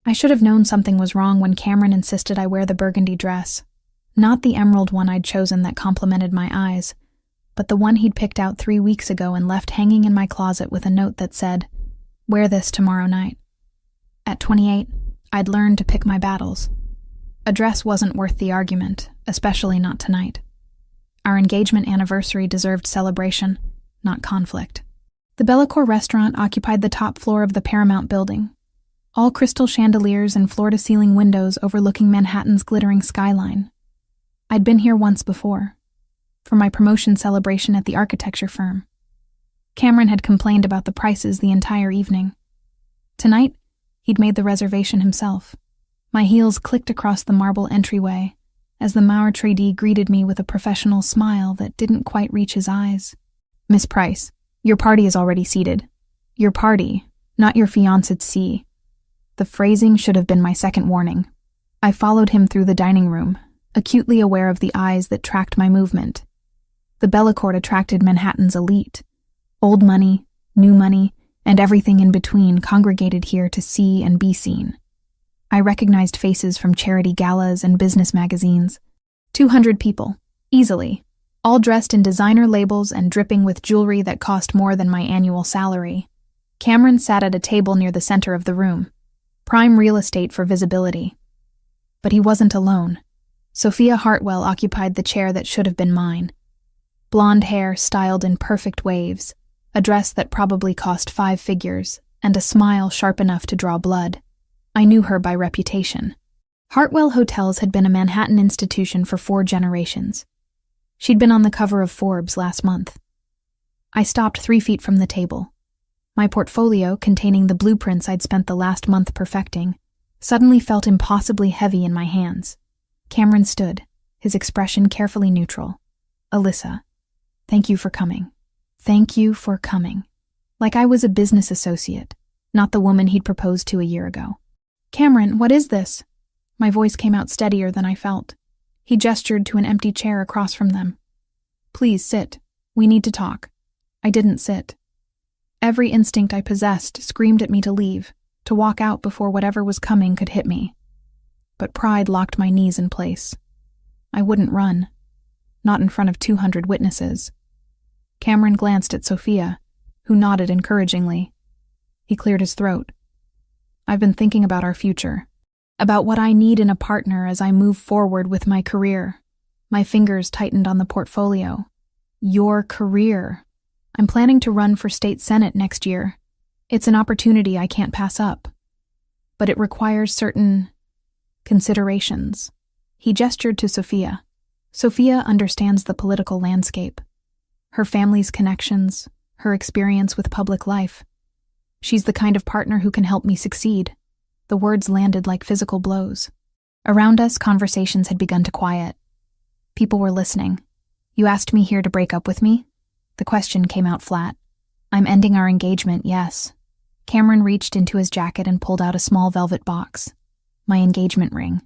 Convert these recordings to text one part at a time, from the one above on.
I should have known something was wrong when Cameron insisted I wear the burgundy dress. Not the emerald one I'd chosen that complimented my eyes, but the one he'd picked out 3 weeks ago and left hanging in my closet with a note that said, "Wear this tomorrow night." At 28, I'd learned to pick my battles. A dress wasn't worth the argument, especially not tonight. Our engagement anniversary deserved celebration, not conflict. The Bellecour restaurant occupied the top floor of the Paramount building, all crystal chandeliers and floor-to-ceiling windows overlooking Manhattan's glittering skyline. I'd been here once before, for my promotion celebration at the architecture firm. Cameron had complained about the prices the entire evening. Tonight, he'd made the reservation himself. My heels clicked across the marble entryway as the maître greeted me with a professional smile that didn't quite reach his eyes. "Miss Price, your party is already seated. Your party, not your fiancé." The phrasing should have been my second warning. I followed him through the dining room, acutely aware of the eyes that tracked my movement. The Bellecour attracted Manhattan's elite. Old money, new money, and everything in between congregated here to see and be seen. I recognized faces from charity galas and business magazines. 200 people, easily, all dressed in designer labels and dripping with jewelry that cost more than my annual salary. Cameron sat at a table near the center of the room, prime real estate for visibility. But he wasn't alone. Sophia Hartwell occupied the chair that should have been mine. Blonde hair styled in perfect waves, a dress that probably cost 5 figures, and a smile sharp enough to draw blood. I knew her by reputation. Hartwell Hotels had been a Manhattan institution for 4 generations. She'd been on the cover of Forbes last month. I stopped 3 feet from the table. My portfolio, containing the blueprints I'd spent the last month perfecting, suddenly felt impossibly heavy in my hands. Cameron stood, his expression carefully neutral. "Alyssa, thank you for coming. Thank you for coming." Like I was a business associate, not the woman he'd proposed to a year ago. "Cameron, what is this?" My voice came out steadier than I felt. He gestured to an empty chair across from them. "Please sit. We need to talk." I didn't sit. Every instinct I possessed screamed at me to leave, to walk out before whatever was coming could hit me. But pride locked my knees in place. I wouldn't run. Not in front of 200 witnesses. Cameron glanced at Sophia, who nodded encouragingly. He cleared his throat. "I've been thinking about our future, about what I need in a partner as I move forward with my career." My fingers tightened on the portfolio. "Your career. I'm planning to run for state senate next year. It's an opportunity I can't pass up. But it requires certain considerations." He gestured to Sophia. Sophia understands the political landscape, her family's connections, her experience with public life. She's the kind of partner who can help me succeed. The words landed like physical blows. Around us, conversations had begun to quiet. People were listening. "You asked me here to break up with me?" The question came out flat. "I'm ending our engagement, yes." Cameron reached into his jacket and pulled out a small velvet box. My engagement ring.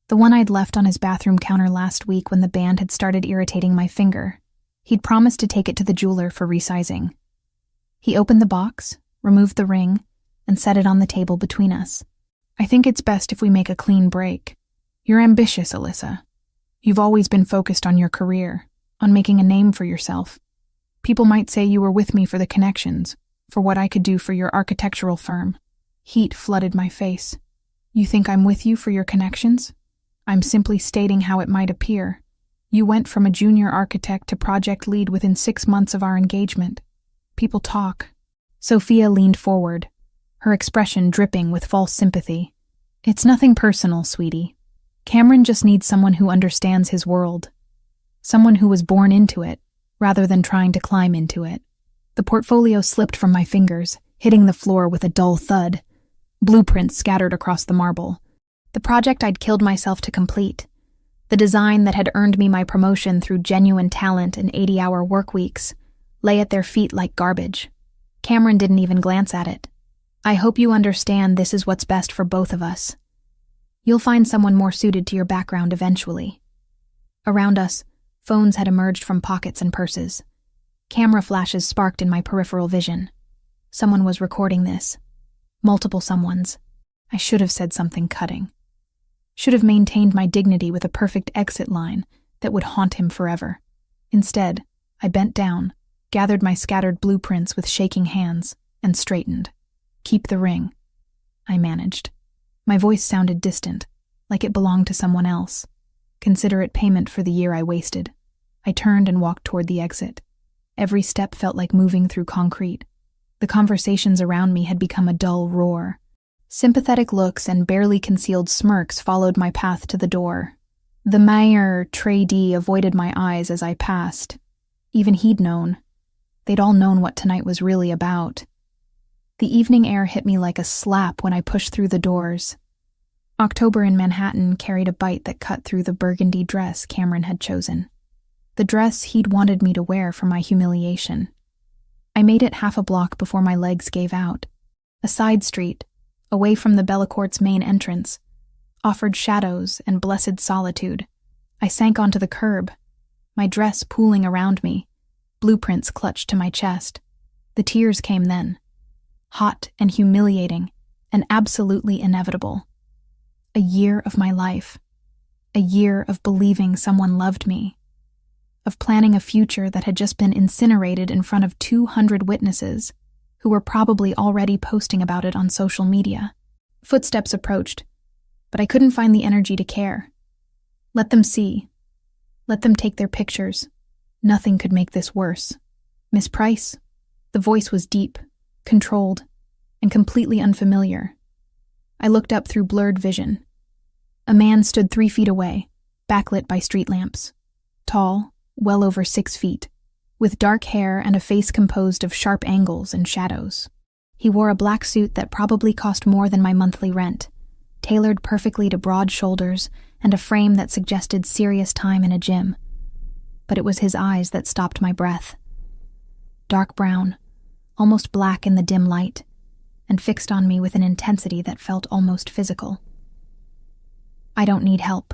The one I'd left on his bathroom counter last week when the band had started irritating my finger. He'd promised to take it to the jeweler for resizing. He opened the box, removed the ring, and set it on the table between us. "I think it's best if we make a clean break. You're ambitious, Alyssa. You've always been focused on your career, on making a name for yourself. People might say you were with me for the connections, for what I could do for your architectural firm." Heat flooded my face. "You think I'm with you for your connections? I'm simply stating how it might appear. You went from a junior architect to project lead within 6 months of our engagement. People talk." Sophia leaned forward, her expression dripping with false sympathy. "It's nothing personal, sweetie. Cameron just needs someone who understands his world. Someone who was born into it, rather than trying to climb into it." The portfolio slipped from my fingers, hitting the floor with a dull thud. Blueprints scattered across the marble. The project I'd killed myself to complete. The design that had earned me my promotion through genuine talent and 80-hour work weeks lay at their feet like garbage. Cameron didn't even glance at it. "I hope you understand this is what's best for both of us. You'll find someone more suited to your background eventually." Around us, phones had emerged from pockets and purses. Camera flashes sparked in my peripheral vision. Someone was recording this. Multiple someones. I should have said something cutting. Should have maintained my dignity with a perfect exit line that would haunt him forever. Instead, I bent down, gathered my scattered blueprints with shaking hands, and straightened. "Keep the ring," I managed. My voice sounded distant, like it belonged to someone else. Consider it payment for the year I wasted. I turned and walked toward the exit. Every step felt like moving through concrete. The conversations around me had become a dull roar. Sympathetic looks and barely concealed smirks followed my path to the door. The mayor tradee avoided my eyes as I passed. Even he'd known. They'd all known what tonight was really about. The evening air hit me like a slap when I pushed through the doors. October in Manhattan carried a bite that cut through the burgundy dress Cameron had chosen. The dress he'd wanted me to wear for my humiliation. I made it half a block before my legs gave out. A side street, away from the Bellecourt's main entrance, offered shadows and blessed solitude. I sank onto the curb, my dress pooling around me, blueprints clutched to my chest. The tears came then, hot and humiliating and absolutely inevitable. A year of my life, a year of believing someone loved me, of planning a future that had just been incinerated in front of 200 witnesses who were probably already posting about it on social media. Footsteps approached, but I couldn't find the energy to care. Let them see. Let them take their pictures. Nothing could make this worse. "Miss Price?" The voice was deep, controlled, and completely unfamiliar. I looked up through blurred vision. A man stood 3 feet away, backlit by street lamps. Tall, well over 6 feet, with dark hair and a face composed of sharp angles and shadows. He wore a black suit that probably cost more than my monthly rent, tailored perfectly to broad shoulders and a frame that suggested serious time in a gym. But it was his eyes that stopped my breath. Dark brown, almost black in the dim light, and fixed on me with an intensity that felt almost physical. "I don't need help,"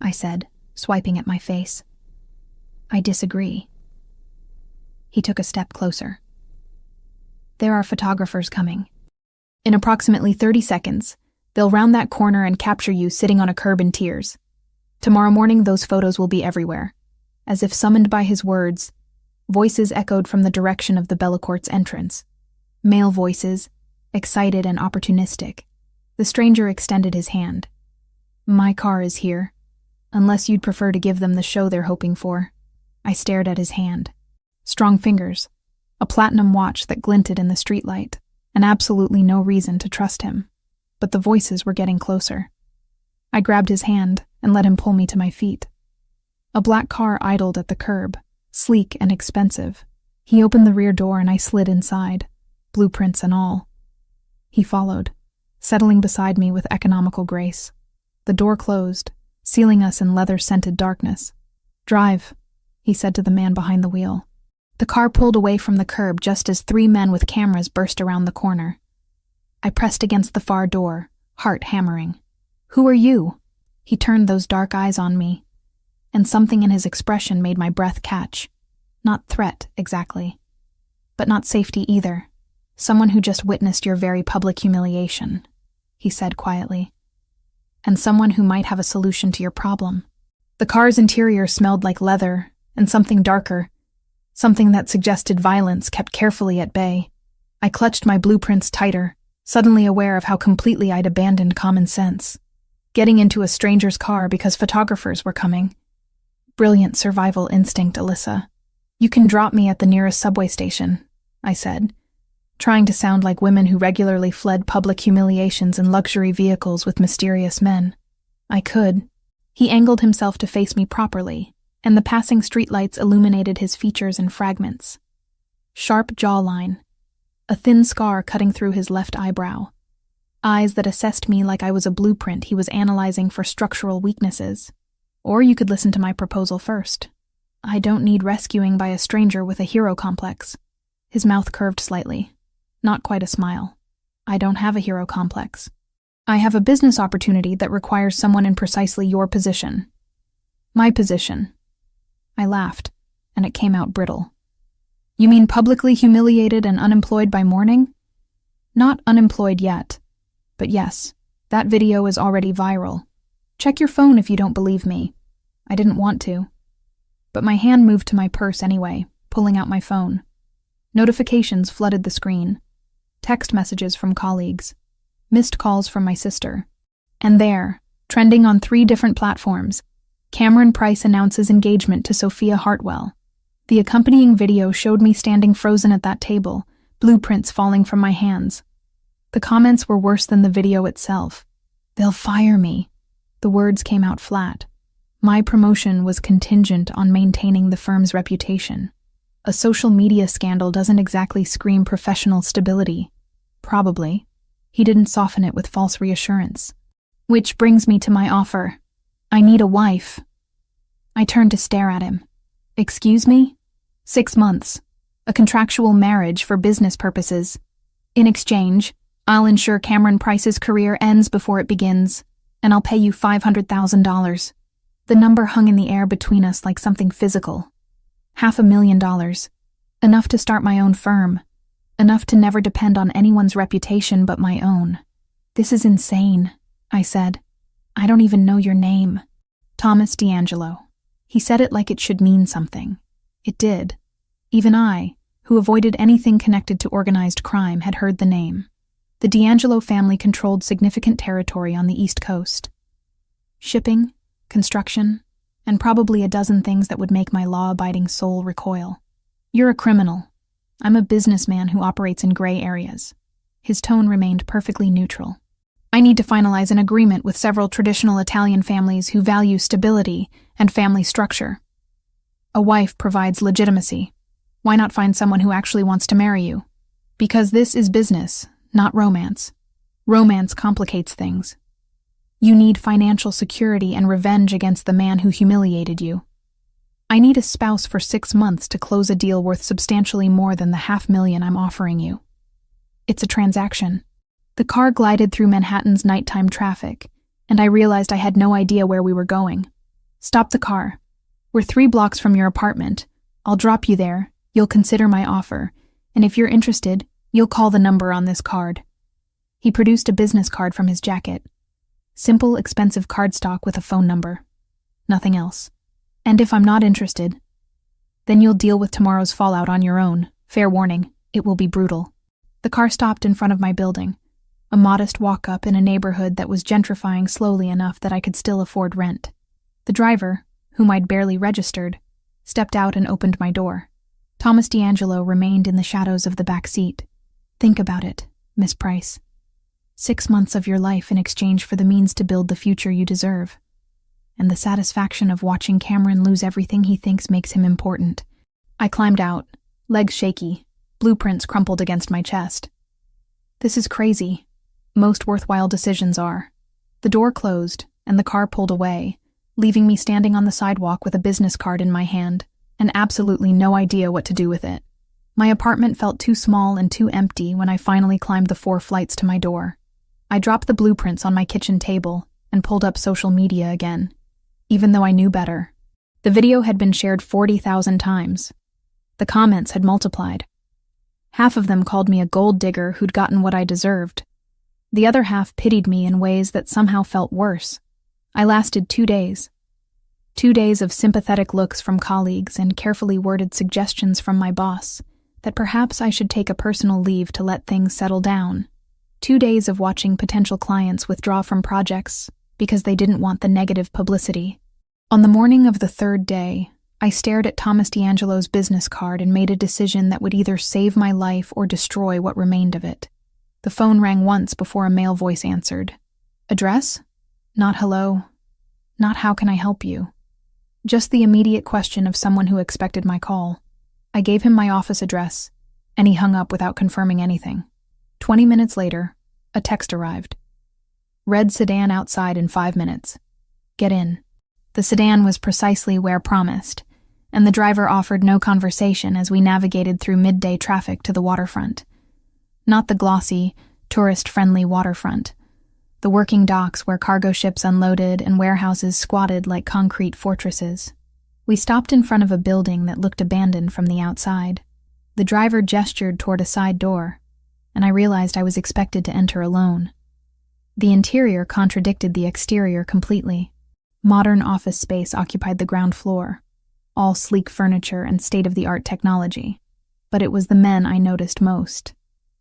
I said, swiping at my face. "I disagree." He took a step closer. "There are photographers coming. In approximately 30 seconds, they'll round that corner and capture you sitting on a curb in tears. Tomorrow morning, those photos will be everywhere." As if summoned by his words, voices echoed from the direction of the Bellecourt's entrance. Male voices, excited and opportunistic. The stranger extended his hand. "My car is here, unless you'd prefer to give them the show they're hoping for." I stared at his hand. Strong fingers, a platinum watch that glinted in the streetlight, and absolutely no reason to trust him. But the voices were getting closer. I grabbed his hand and let him pull me to my feet. A black car idled at the curb, sleek and expensive. He opened the rear door and I slid inside, blueprints and all. He followed, settling beside me with economical grace. The door closed, sealing us in leather-scented darkness. "Drive," he said to the man behind the wheel. The car pulled away from the curb just as 3 men with cameras burst around the corner. I pressed against the far door, heart hammering. "Who are you?" He turned those dark eyes on me, and something in his expression made my breath catch. Not threat, exactly, but not safety either. "Someone who just witnessed your very public humiliation," he said quietly. "And someone who might have a solution to your problem." The car's interior smelled like leather and something darker, something that suggested violence kept carefully at bay. I clutched my blueprints tighter, suddenly aware of how completely I'd abandoned common sense. Getting into a stranger's car because photographers were coming. Brilliant survival instinct, Alyssa. "You can drop me at the nearest subway station," I said, trying to sound like women who regularly fled public humiliations in luxury vehicles with mysterious men. I could. He angled himself to face me properly, and the passing streetlights illuminated his features in fragments. Sharp jawline, a thin scar cutting through his left eyebrow, eyes that assessed me like I was a blueprint he was analyzing for structural weaknesses. Or you could listen to my proposal first. I don't need rescuing by a stranger with a hero complex. His mouth curved slightly. Not quite a smile. I don't have a hero complex. I have a business opportunity that requires someone in precisely your position. My position. I laughed, and it came out brittle. "You mean publicly humiliated and unemployed by morning?" "Not unemployed yet. But yes, that video is already viral. Check your phone if you don't believe me. I didn't want to. But my hand moved to my purse anyway, pulling out my phone. Notifications flooded the screen. Text messages from colleagues. Missed calls from my sister. And there, trending on 3 different platforms, Cameron Price announces engagement to Sophia Hartwell. The accompanying video showed me standing frozen at that table, blueprints falling from my hands. The comments were worse than the video itself. "They'll fire me." The words came out flat. My promotion was contingent on maintaining the firm's reputation. A social media scandal doesn't exactly scream professional stability. Probably. He didn't soften it with false reassurance. Which brings me to my offer. I need a wife. I turned to stare at him. Excuse me? 6 months. A contractual marriage for business purposes. In exchange, I'll ensure Cameron Price's career ends before it begins, and I'll pay you $500,000. The number hung in the air between us like something physical. $500,000. Enough to start my own firm. Enough to never depend on anyone's reputation but my own. This is insane, I said. I don't even know your name. Thomas D'Angelo. He said it like it should mean something. It did. Even I, who avoided anything connected to organized crime, had heard the name. The D'Angelo family controlled significant territory on the East Coast. Shipping, construction, and probably a dozen things that would make my law-abiding soul recoil. You're a criminal. I'm a businessman who operates in gray areas. His tone remained perfectly neutral. I need to finalize an agreement with several traditional Italian families who value stability and family structure. A wife provides legitimacy. Why not find someone who actually wants to marry you? Because this is business, not romance. Romance complicates things. You need financial security and revenge against the man who humiliated you. I need a spouse for 6 months to close a deal worth substantially more than the $500,000 I'm offering you. It's a transaction. The car glided through Manhattan's nighttime traffic, and I realized I had no idea where we were going. Stop the car. We're 3 blocks from your apartment. I'll drop you there. You'll consider my offer, and if you're interested, you'll call the number on this card. He produced a business card from his jacket. Simple, expensive cardstock with a phone number. Nothing else. And if I'm not interested, then you'll deal with tomorrow's fallout on your own. Fair warning, it will be brutal. The car stopped in front of my building, a modest walk-up in a neighborhood that was gentrifying slowly enough that I could still afford rent. The driver, whom I'd barely registered, stepped out and opened my door. Thomas D'Angelo remained in the shadows of the back seat. Think about it, Miss Price. 6 months of your life in exchange for the means to build the future you deserve. And the satisfaction of watching Cameron lose everything he thinks makes him important. I climbed out, legs shaky, blueprints crumpled against my chest. This is crazy. Most worthwhile decisions are. The door closed, and the car pulled away, leaving me standing on the sidewalk with a business card in my hand, and absolutely no idea what to do with it. My apartment felt too small and too empty when I finally climbed the 4 flights to my door. I dropped the blueprints on my kitchen table and pulled up social media again. Even though I knew better. The video had been shared 40,000 times. The comments had multiplied. Half of them called me a gold digger who'd gotten what I deserved. The other half pitied me in ways that somehow felt worse. I lasted 2 days. 2 days of sympathetic looks from colleagues and carefully worded suggestions from my boss that perhaps I should take a personal leave to let things settle down. 2 days of watching potential clients withdraw from projects because they didn't want the negative publicity. On the morning of the 3rd day, I stared at Thomas D'Angelo's business card and made a decision that would either save my life or destroy what remained of it. The phone rang once before a male voice answered. Address? Not hello. Not how can I help you. Just the immediate question of someone who expected my call. I gave him my office address, and he hung up without confirming anything. 20 minutes later, a text arrived. Red sedan outside in 5 minutes. Get in. The sedan was precisely where promised, and the driver offered no conversation as we navigated through midday traffic to the waterfront. Not the glossy, tourist-friendly waterfront. The working docks where cargo ships unloaded and warehouses squatted like concrete fortresses. We stopped in front of a building that looked abandoned from the outside. The driver gestured toward a side door, and I realized I was expected to enter alone. The interior contradicted the exterior completely. Modern office space occupied the ground floor, all sleek furniture and state-of-the-art technology. But it was the men I noticed most.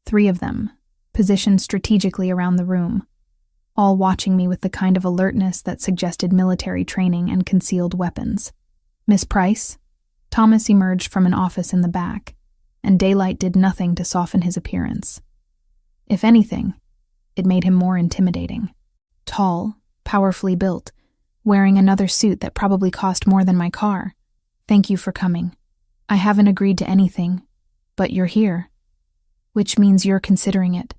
3 of them, positioned strategically around the room, all watching me with the kind of alertness that suggested military training and concealed weapons. "Miss Price?" Thomas emerged from an office in the back, and daylight did nothing to soften his appearance. If anything, it made him more intimidating. Tall, powerfully built, wearing another suit that probably cost more than my car. "Thank you for coming. I haven't agreed to anything, but you're here. Which means you're considering it."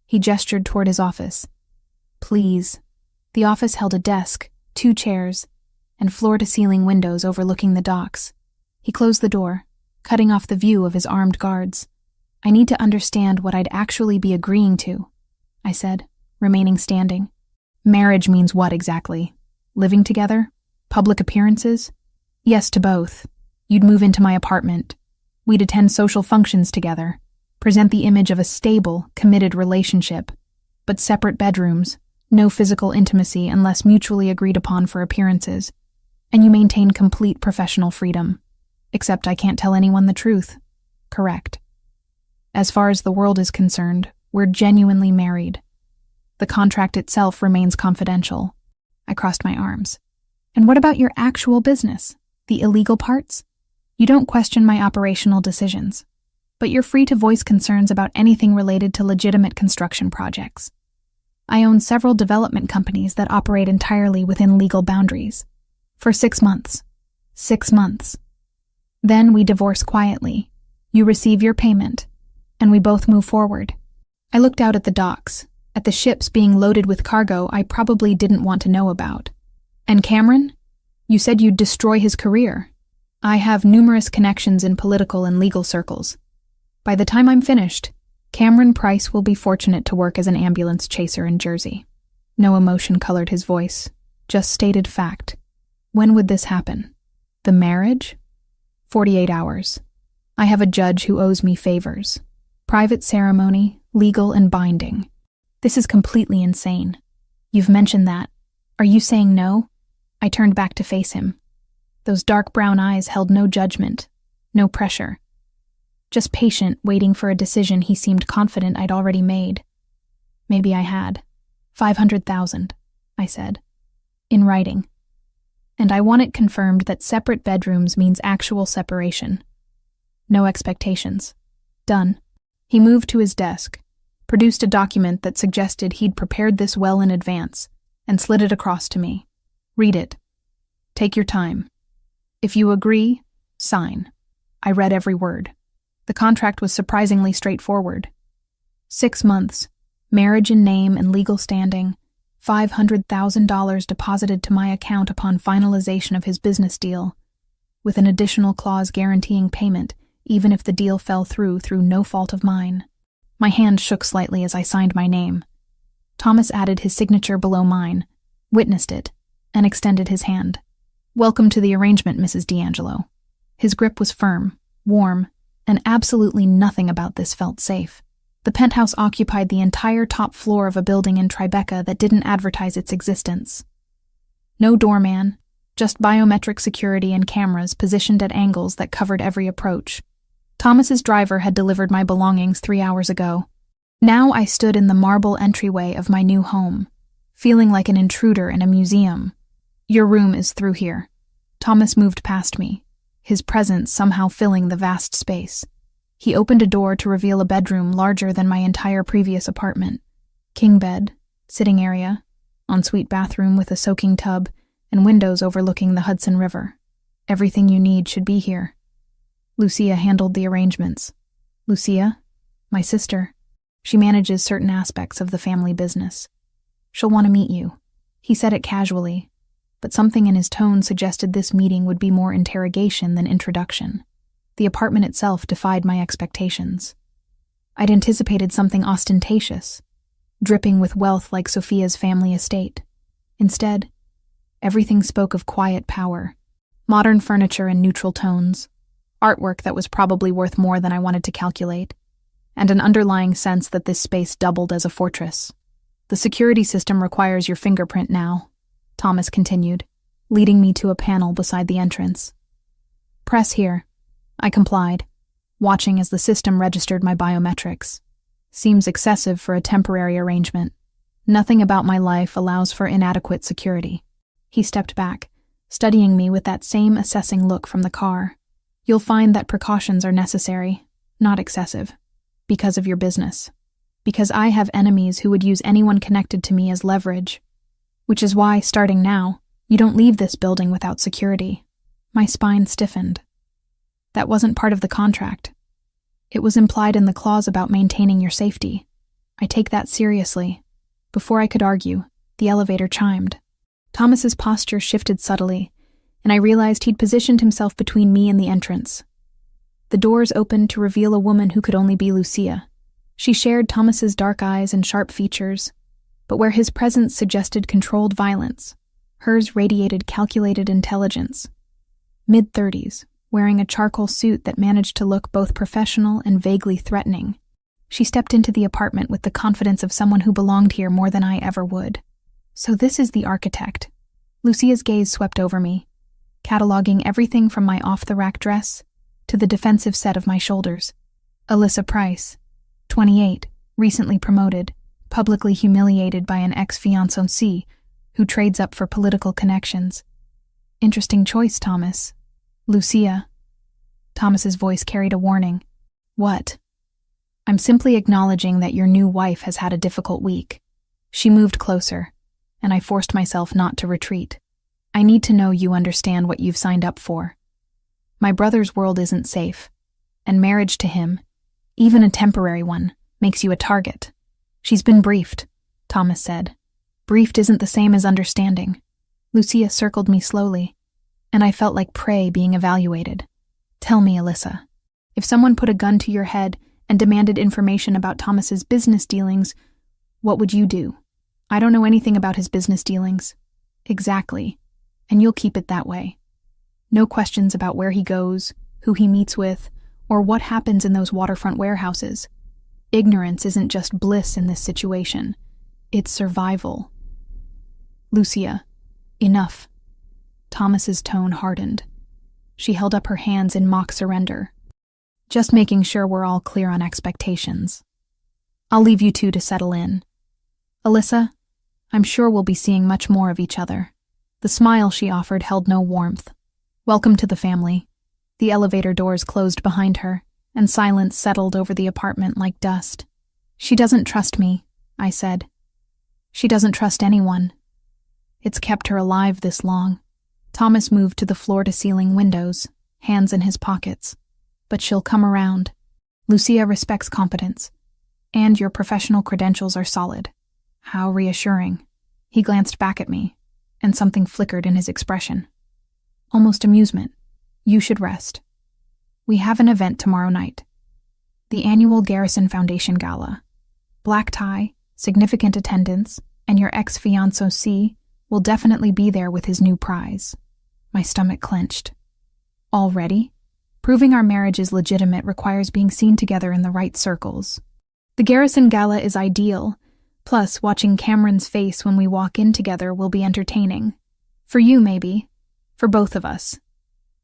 He gestured toward his office. "Please." The office held a desk, 2 chairs, and floor-to-ceiling windows overlooking the docks. He closed the door, cutting off the view of his armed guards. "I need to understand what I'd actually be agreeing to," I said, remaining standing. "Marriage means what exactly? Living together? Public appearances?" "Yes to both. You'd move into my apartment. We'd attend social functions together, present the image of a stable, committed relationship, but separate bedrooms, no physical intimacy unless mutually agreed upon for appearances, and you maintain complete professional freedom. Except I can't tell anyone the truth." "Correct. As far as the world is concerned, we're genuinely married. The contract itself remains confidential." I crossed my arms. "And what about your actual business? The illegal parts? You don't question my operational decisions, but you're free to voice concerns about anything related to legitimate construction projects. I own several development companies that operate entirely within legal boundaries. For 6 months. 6 months. Then we divorce quietly. You receive your payment, and we both move forward." I looked out at the docks, at the ships being loaded with cargo I probably didn't want to know about. "And Cameron? You said you'd destroy his career." "I have numerous connections in political and legal circles. By the time I'm finished, Cameron Price will be fortunate to work as an ambulance chaser in Jersey." No emotion colored his voice, just stated fact. "When would this happen? The marriage?" 48 hours. I have a judge who owes me favors. Private ceremony, legal and binding. This is completely insane. You've mentioned that. Are you saying no? I turned back to face him. Those dark brown eyes held no judgment, no pressure. Just patient, waiting for a decision he seemed confident I'd already made. Maybe I had. 500,000, I said. In writing. And I want it confirmed that separate bedrooms means actual separation. No expectations. Done. He moved to his desk, produced a document that suggested he'd prepared this well in advance, and slid it across to me. "Read it. Take your time. If you agree, sign." I read every word. The contract was surprisingly straightforward. 6 months, marriage in name and legal standing, $500,000 deposited to my account upon finalization of his business deal, with an additional clause guaranteeing payment even if the deal fell through no fault of mine. My hand shook slightly as I signed my name. Thomas added his signature below mine, witnessed it, and extended his hand. "Welcome to the arrangement, Mrs. D'Angelo." His grip was firm, warm, and absolutely nothing about this felt safe. The penthouse occupied the entire top floor of a building in Tribeca that didn't advertise its existence. No doorman, just biometric security and cameras positioned at angles that covered every approach. Thomas's driver had delivered my belongings 3 hours ago. Now I stood in the marble entryway of my new home, feeling like an intruder in a museum. "Your room is through here." Thomas moved past me, his presence somehow filling the vast space. He opened a door to reveal a bedroom larger than my entire previous apartment. King bed, sitting area, ensuite bathroom with a soaking tub, and windows overlooking the Hudson River. Everything you need should be here. Lucia handled the arrangements. Lucia? My sister. She manages certain aspects of the family business. She'll want to meet you. He said it casually, but something in his tone suggested this meeting would be more interrogation than introduction. The apartment itself defied my expectations. I'd anticipated something ostentatious, dripping with wealth like Sophia's family estate. Instead, everything spoke of quiet power, modern furniture in neutral tones, artwork that was probably worth more than I wanted to calculate, and an underlying sense that this space doubled as a fortress. The security system requires your fingerprint now, Thomas continued, leading me to a panel beside the entrance. Press here. I complied, watching as the system registered my biometrics. Seems excessive for a temporary arrangement. Nothing about my life allows for inadequate security. He stepped back, studying me with that same assessing look from the car. You'll find that precautions are necessary, not excessive, because of your business. Because I have enemies who would use anyone connected to me as leverage. Which is why, starting now, you don't leave this building without security. My spine stiffened. That wasn't part of the contract. It was implied in the clause about maintaining your safety. I take that seriously. Before I could argue, the elevator chimed. Thomas's posture shifted subtly, and I realized he'd positioned himself between me and the entrance. The doors opened to reveal a woman who could only be Lucia. She shared Thomas's dark eyes and sharp features, but where his presence suggested controlled violence, hers radiated calculated intelligence. Mid-30s, wearing a charcoal suit that managed to look both professional and vaguely threatening. She stepped into the apartment with the confidence of someone who belonged here more than I ever would. So this is the architect. Lucia's gaze swept over me, cataloging everything from my off-the-rack dress to the defensive set of my shoulders. Alyssa Price, 28, recently promoted, publicly humiliated by an ex-fiancé who trades up for political connections. Interesting choice, Thomas. Lucia. Thomas's voice carried a warning. What? I'm simply acknowledging that your new wife has had a difficult week. She moved closer, and I forced myself not to retreat. I need to know you understand what you've signed up for. My brother's world isn't safe, and marriage to him, even a temporary one, makes you a target. She's been briefed, Thomas said. Briefed isn't the same as understanding. Lucia circled me slowly, and I felt like prey being evaluated. Tell me, Alyssa, if someone put a gun to your head and demanded information about Thomas's business dealings, what would you do? I don't know anything about his business dealings. Exactly, and you'll keep it that way. No questions about where he goes, who he meets with, or what happens in those waterfront warehouses. Ignorance isn't just bliss in this situation. It's survival. Lucia, enough. Thomas's tone hardened. She held up her hands in mock surrender. Just making sure we're all clear on expectations. I'll leave you two to settle in. Alyssa, I'm sure we'll be seeing much more of each other. The smile she offered held no warmth. Welcome to the family. The elevator doors closed behind her, and silence settled over the apartment like dust. She doesn't trust me, I said. She doesn't trust anyone. It's kept her alive this long. Thomas moved to the floor-to-ceiling windows, hands in his pockets. But she'll come around. Lucia respects competence, and your professional credentials are solid. How reassuring. He glanced back at me, and something flickered in his expression. Almost amusement. You should rest. We have an event tomorrow night. The annual Garrison Foundation Gala. Black tie, significant attendance, and your ex-fiancé will definitely be there with his new prize. My stomach clenched. Already? Proving our marriage is legitimate requires being seen together in the right circles. The Garrison Gala is ideal, plus watching Cameron's face when we walk in together will be entertaining. For you, maybe. For both of us.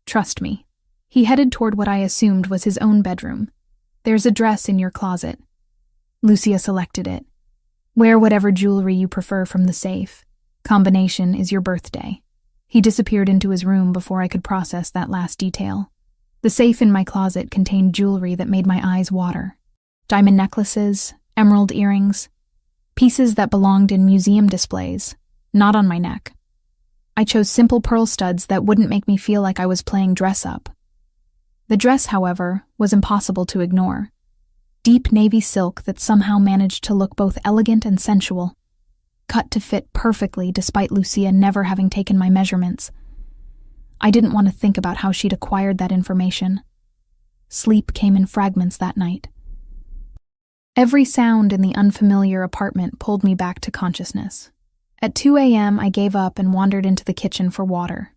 Trust me. He headed toward what I assumed was his own bedroom. There's a dress in your closet. Lucia selected it. Wear whatever jewelry you prefer from the safe. Combination is your birthday. He disappeared into his room before I could process that last detail. The safe in my closet contained jewelry that made my eyes water. Diamond necklaces, emerald earrings, pieces that belonged in museum displays, not on my neck. I chose simple pearl studs that wouldn't make me feel like I was playing dress-up. The dress, however, was impossible to ignore. Deep navy silk that somehow managed to look both elegant and sensual. Cut to fit perfectly despite Lucia never having taken my measurements. I didn't want to think about how she'd acquired that information. Sleep came in fragments that night. Every sound in the unfamiliar apartment pulled me back to consciousness. At 2 a.m., I gave up and wandered into the kitchen for water.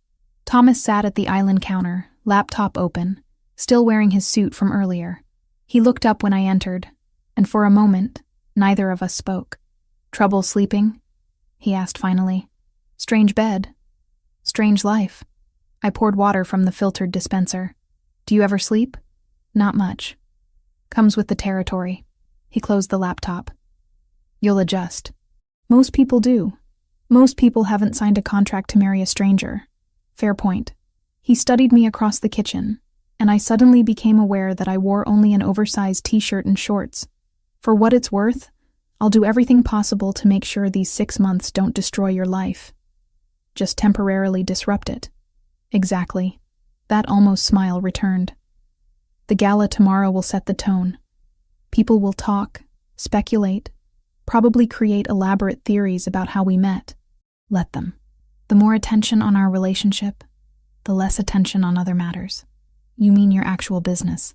Thomas sat at the island counter, laptop open, still wearing his suit from earlier. He looked up when I entered, and for a moment, neither of us spoke. Trouble sleeping? He asked finally. Strange bed. Strange life. I poured water from the filtered dispenser. Do you ever sleep? Not much. Comes with the territory. He closed the laptop. You'll adjust. Most people do. Most people haven't signed a contract to marry a stranger. Fair point. He studied me across the kitchen, and I suddenly became aware that I wore only an oversized t-shirt and shorts. For what it's worth, I'll do everything possible to make sure these 6 months don't destroy your life. Just temporarily disrupt it. Exactly. That almost smile returned. The gala tomorrow will set the tone. People will talk, speculate, probably create elaborate theories about how we met. Let them. The more attention on our relationship, the less attention on other matters. You mean your actual business.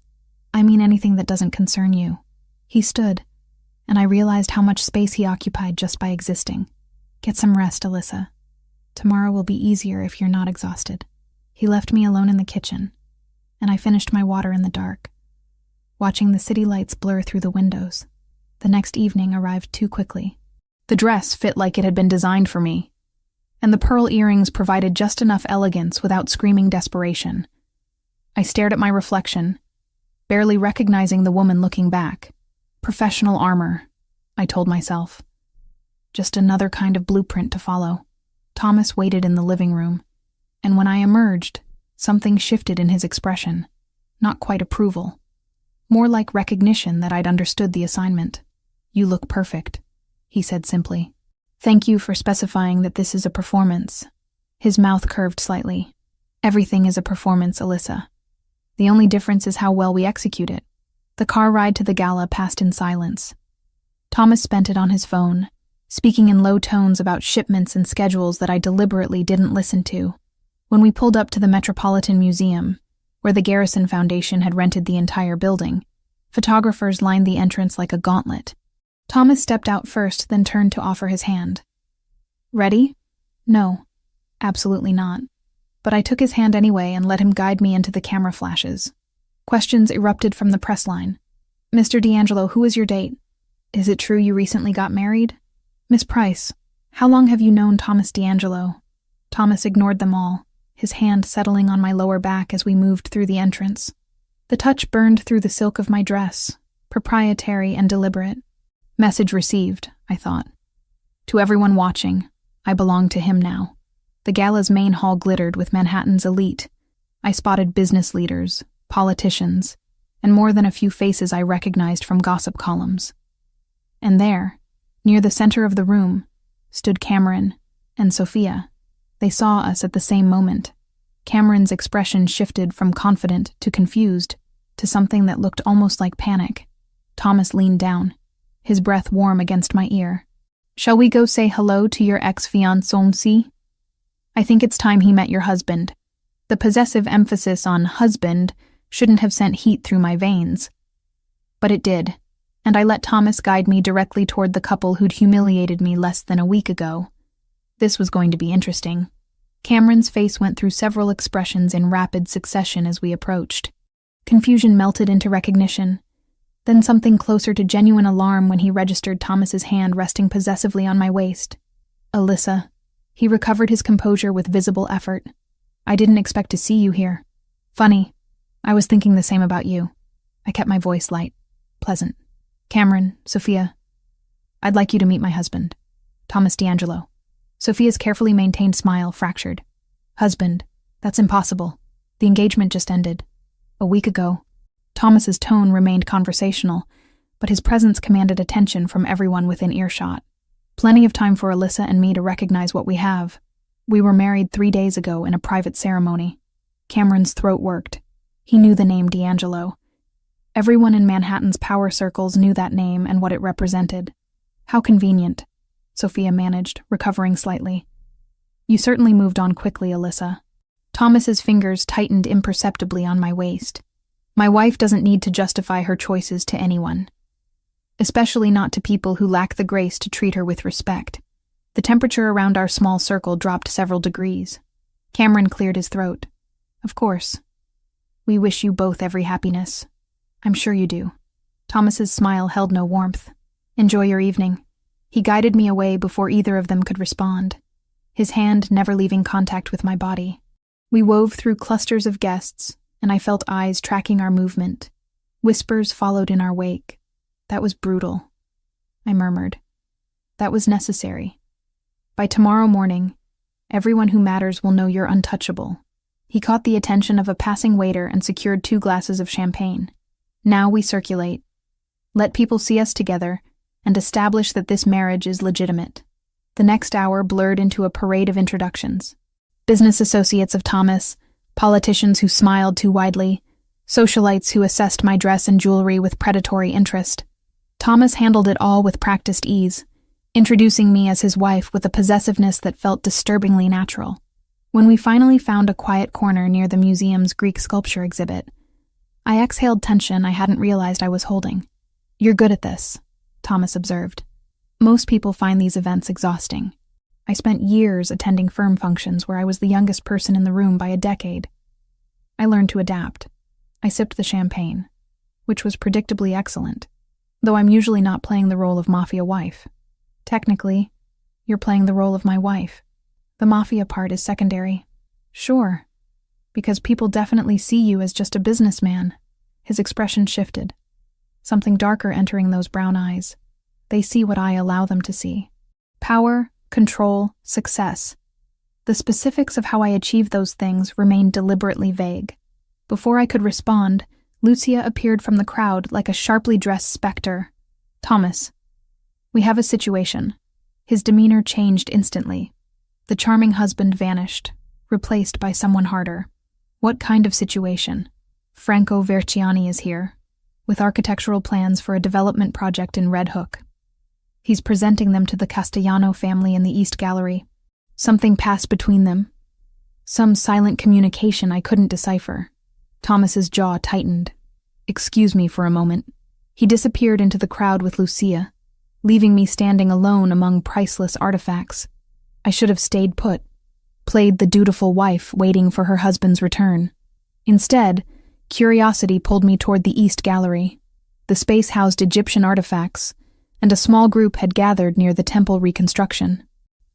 I mean anything that doesn't concern you. He stood, and I realized how much space he occupied just by existing. Get some rest, Alyssa. Tomorrow will be easier if you're not exhausted. He left me alone in the kitchen, and I finished my water in the dark, watching the city lights blur through the windows. The next evening arrived too quickly. The dress fit like it had been designed for me, and the pearl earrings provided just enough elegance without screaming desperation. I stared at my reflection, barely recognizing the woman looking back. Professional armor, I told myself. Just another kind of blueprint to follow. Thomas waited in the living room, and when I emerged, something shifted in his expression. Not quite approval. More like recognition that I'd understood the assignment. You look perfect, he said simply. Thank you for specifying that this is a performance. His mouth curved slightly. Everything is a performance, Alyssa. The only difference is how well we execute it. The car ride to the gala passed in silence. Thomas spent it on his phone, speaking in low tones about shipments and schedules that I deliberately didn't listen to. When we pulled up to the Metropolitan Museum, where the Garrison Foundation had rented the entire building, photographers lined the entrance like a gauntlet. Thomas stepped out first, then turned to offer his hand. Ready? No, absolutely not. But I took his hand anyway and let him guide me into the camera flashes. Questions erupted from the press line. Mr. D'Angelo, who is your date? Is it true you recently got married? Miss Price, how long have you known Thomas D'Angelo? Thomas ignored them all, his hand settling on my lower back as we moved through the entrance. The touch burned through the silk of my dress, proprietary and deliberate. Message received, I thought. To everyone watching, I belong to him now. The gala's main hall glittered with Manhattan's elite. I spotted business leaders, politicians, and more than a few faces I recognized from gossip columns. And there, near the center of the room, stood Cameron and Sophia. They saw us at the same moment. Cameron's expression shifted from confident to confused, to something that looked almost like panic. Thomas leaned down, his breath warm against my ear. Shall we go say hello to your ex-fiancé? I think it's time he met your husband. The possessive emphasis on husband shouldn't have sent heat through my veins. But it did, and I let Thomas guide me directly toward the couple who'd humiliated me less than a week ago. This was going to be interesting. Cameron's face went through several expressions in rapid succession as we approached. Confusion melted into recognition, then something closer to genuine alarm when he registered Thomas's hand resting possessively on my waist. Alyssa. He recovered his composure with visible effort. I didn't expect to see you here. Funny. I was thinking the same about you. I kept my voice light, pleasant. Cameron, Sophia. I'd like you to meet my husband, Thomas D'Angelo. Sophia's carefully maintained smile fractured. Husband. That's impossible. The engagement just ended. A week ago. Thomas's tone remained conversational, but his presence commanded attention from everyone within earshot. Plenty of time for Alyssa and me to recognize what we have. We were married 3 days ago in a private ceremony. Cameron's throat worked. He knew the name D'Angelo. Everyone in Manhattan's power circles knew that name and what it represented. How convenient, Sophia managed, recovering slightly. You certainly moved on quickly, Alyssa. Thomas's fingers tightened imperceptibly on my waist. My wife doesn't need to justify her choices to anyone, especially not to people who lack the grace to treat her with respect. The temperature around our small circle dropped several degrees. Cameron cleared his throat. Of course. We wish you both every happiness. I'm sure you do. Thomas's smile held no warmth. Enjoy your evening. He guided me away before either of them could respond, his hand never leaving contact with my body. We wove through clusters of guests, and I felt eyes tracking our movement. Whispers followed in our wake. That was brutal, I murmured. That was necessary. By tomorrow morning, everyone who matters will know you're untouchable. He caught the attention of a passing waiter and secured 2 glasses of champagne. Now we circulate. Let people see us together and establish that this marriage is legitimate. The next hour blurred into a parade of introductions. Business associates of Thomas, politicians who smiled too widely, socialites who assessed my dress and jewelry with predatory interest. Thomas handled it all with practiced ease, introducing me as his wife with a possessiveness that felt disturbingly natural. When we finally found a quiet corner near the museum's Greek sculpture exhibit, I exhaled tension I hadn't realized I was holding. "You're good at this," Thomas observed. "Most people find these events exhausting. I spent years attending firm functions where I was the youngest person in the room by a decade. I learned to adapt. I sipped the champagne, which was predictably excellent, though I'm usually not playing the role of Mafia wife. Technically, you're playing the role of my wife. The Mafia part is secondary. Sure, because people definitely see you as just a businessman." His expression shifted, something darker entering those brown eyes. They see what I allow them to see. Power, control, success. The specifics of how I achieve those things remained deliberately vague. Before I could respond, Lucia appeared from the crowd like a sharply dressed specter. "Thomas, we have a situation." His demeanor changed instantly. The charming husband vanished, replaced by someone harder. "What kind of situation?" "Franco Verciani is here, with architectural plans for a development project in Red Hook. He's presenting them to the Castellano family in the East Gallery. Something passed between them. Some silent communication I couldn't decipher." Thomas's jaw tightened. "Excuse me for a moment." He disappeared into the crowd with Lucia, leaving me standing alone among priceless artifacts. I should have stayed put, played the dutiful wife waiting for her husband's return. Instead, curiosity pulled me toward the East Gallery. The space housed Egyptian artifacts, and a small group had gathered near the temple reconstruction.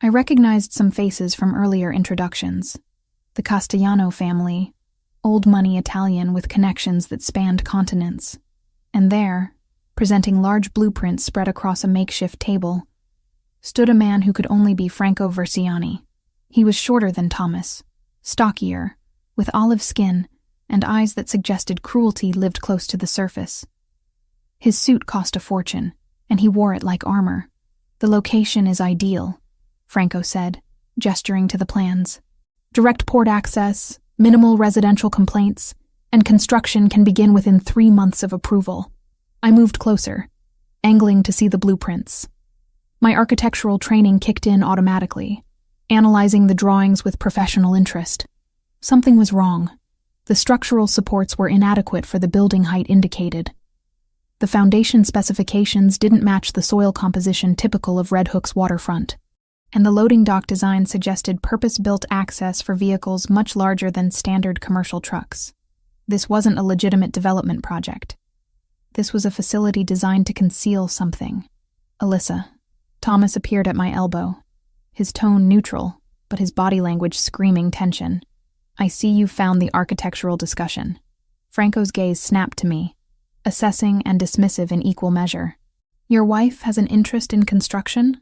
I recognized some faces from earlier introductions. The Castellano family, old money Italian with connections that spanned continents. And there, presenting large blueprints spread across a makeshift table, stood a man who could only be Franco Verciani. He was shorter than Thomas, stockier, with olive skin, and eyes that suggested cruelty lived close to the surface. His suit cost a fortune, and he wore it like armor. "The location is ideal," Franco said, gesturing to the plans. "Direct port access, minimal residential complaints, and construction can begin within 3 months of approval." I moved closer, angling to see the blueprints. My architectural training kicked in automatically, analyzing the drawings with professional interest. Something was wrong. The structural supports were inadequate for the building height indicated. The foundation specifications didn't match the soil composition typical of Red Hook's waterfront, and the loading dock design suggested purpose-built access for vehicles much larger than standard commercial trucks. This wasn't a legitimate development project. This was a facility designed to conceal something. "Alyssa." Thomas appeared at my elbow, his tone neutral, but his body language screaming tension. "I see you found the architectural discussion." Franco's gaze snapped to me, assessing and dismissive in equal measure. "Your wife has an interest in construction?"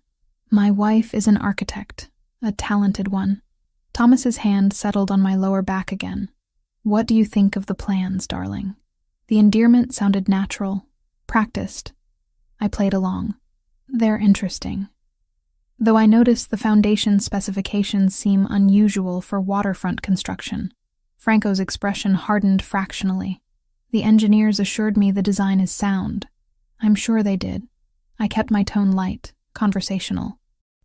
"My wife is an architect, a talented one." Thomas's hand settled on my lower back again. "What do you think of the plans, darling?" The endearment sounded natural, practiced. I played along. "They're interesting. Though I noticed the foundation specifications seem unusual for waterfront construction." Franco's expression hardened fractionally. "The engineers assured me the design is sound." "I'm sure they did." I kept my tone light, conversational.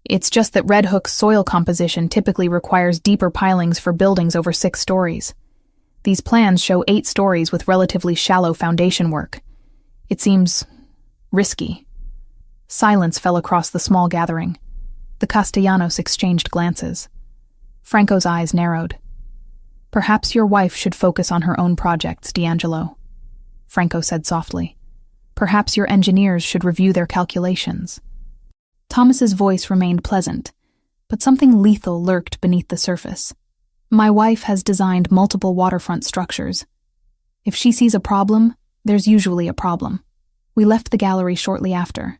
"It's just that Red Hook's soil composition typically requires deeper pilings for buildings over 6 stories. These plans show 8 stories with relatively shallow foundation work. It seems risky." Silence fell across the small gathering. The Castellanos exchanged glances. Franco's eyes narrowed. "Perhaps your wife should focus on her own projects, D'Angelo," Franco said softly. "Perhaps your engineers should review their calculations." Thomas's voice remained pleasant, but something lethal lurked beneath the surface. My wife has designed multiple waterfront structures. If she sees a problem, there's usually a problem. We left the gallery shortly after,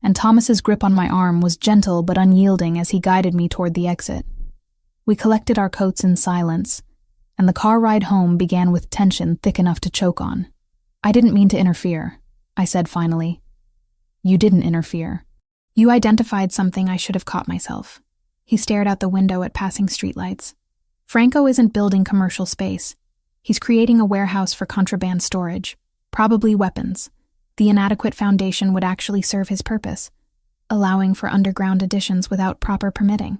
and Thomas's grip on my arm was gentle but unyielding as he guided me toward the exit. We collected our coats in silence, and the car ride home began with tension thick enough to choke on. "I didn't mean to interfere," I said finally. "You didn't interfere. You identified something I should have caught myself." He stared out the window at passing streetlights. "Franco isn't building commercial space. He's creating a warehouse for contraband storage, probably weapons. The inadequate foundation would actually serve his purpose, allowing for underground additions without proper permitting.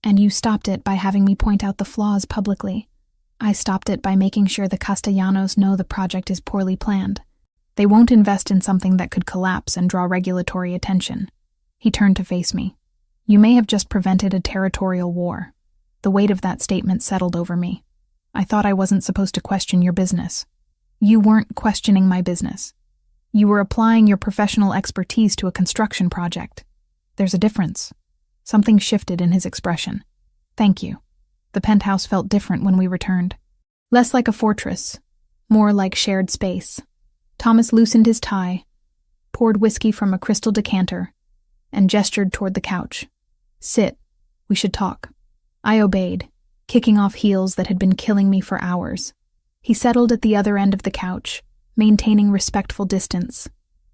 And you stopped it by having me point out the flaws publicly. I stopped it by making sure the Castellanos know the project is poorly planned. They won't invest in something that could collapse and draw regulatory attention." He turned to face me. "You may have just prevented a territorial war." The weight of that statement settled over me. "I thought I wasn't supposed to question your business." "You weren't questioning my business. You were applying your professional expertise to a construction project. There's a difference." Something shifted in his expression. "Thank you." The penthouse felt different when we returned. Less like a fortress, more like shared space. Thomas loosened his tie, poured whiskey from a crystal decanter, and gestured toward the couch. "Sit. We should talk." I obeyed, kicking off heels that had been killing me for hours. He settled at the other end of the couch, maintaining respectful distance.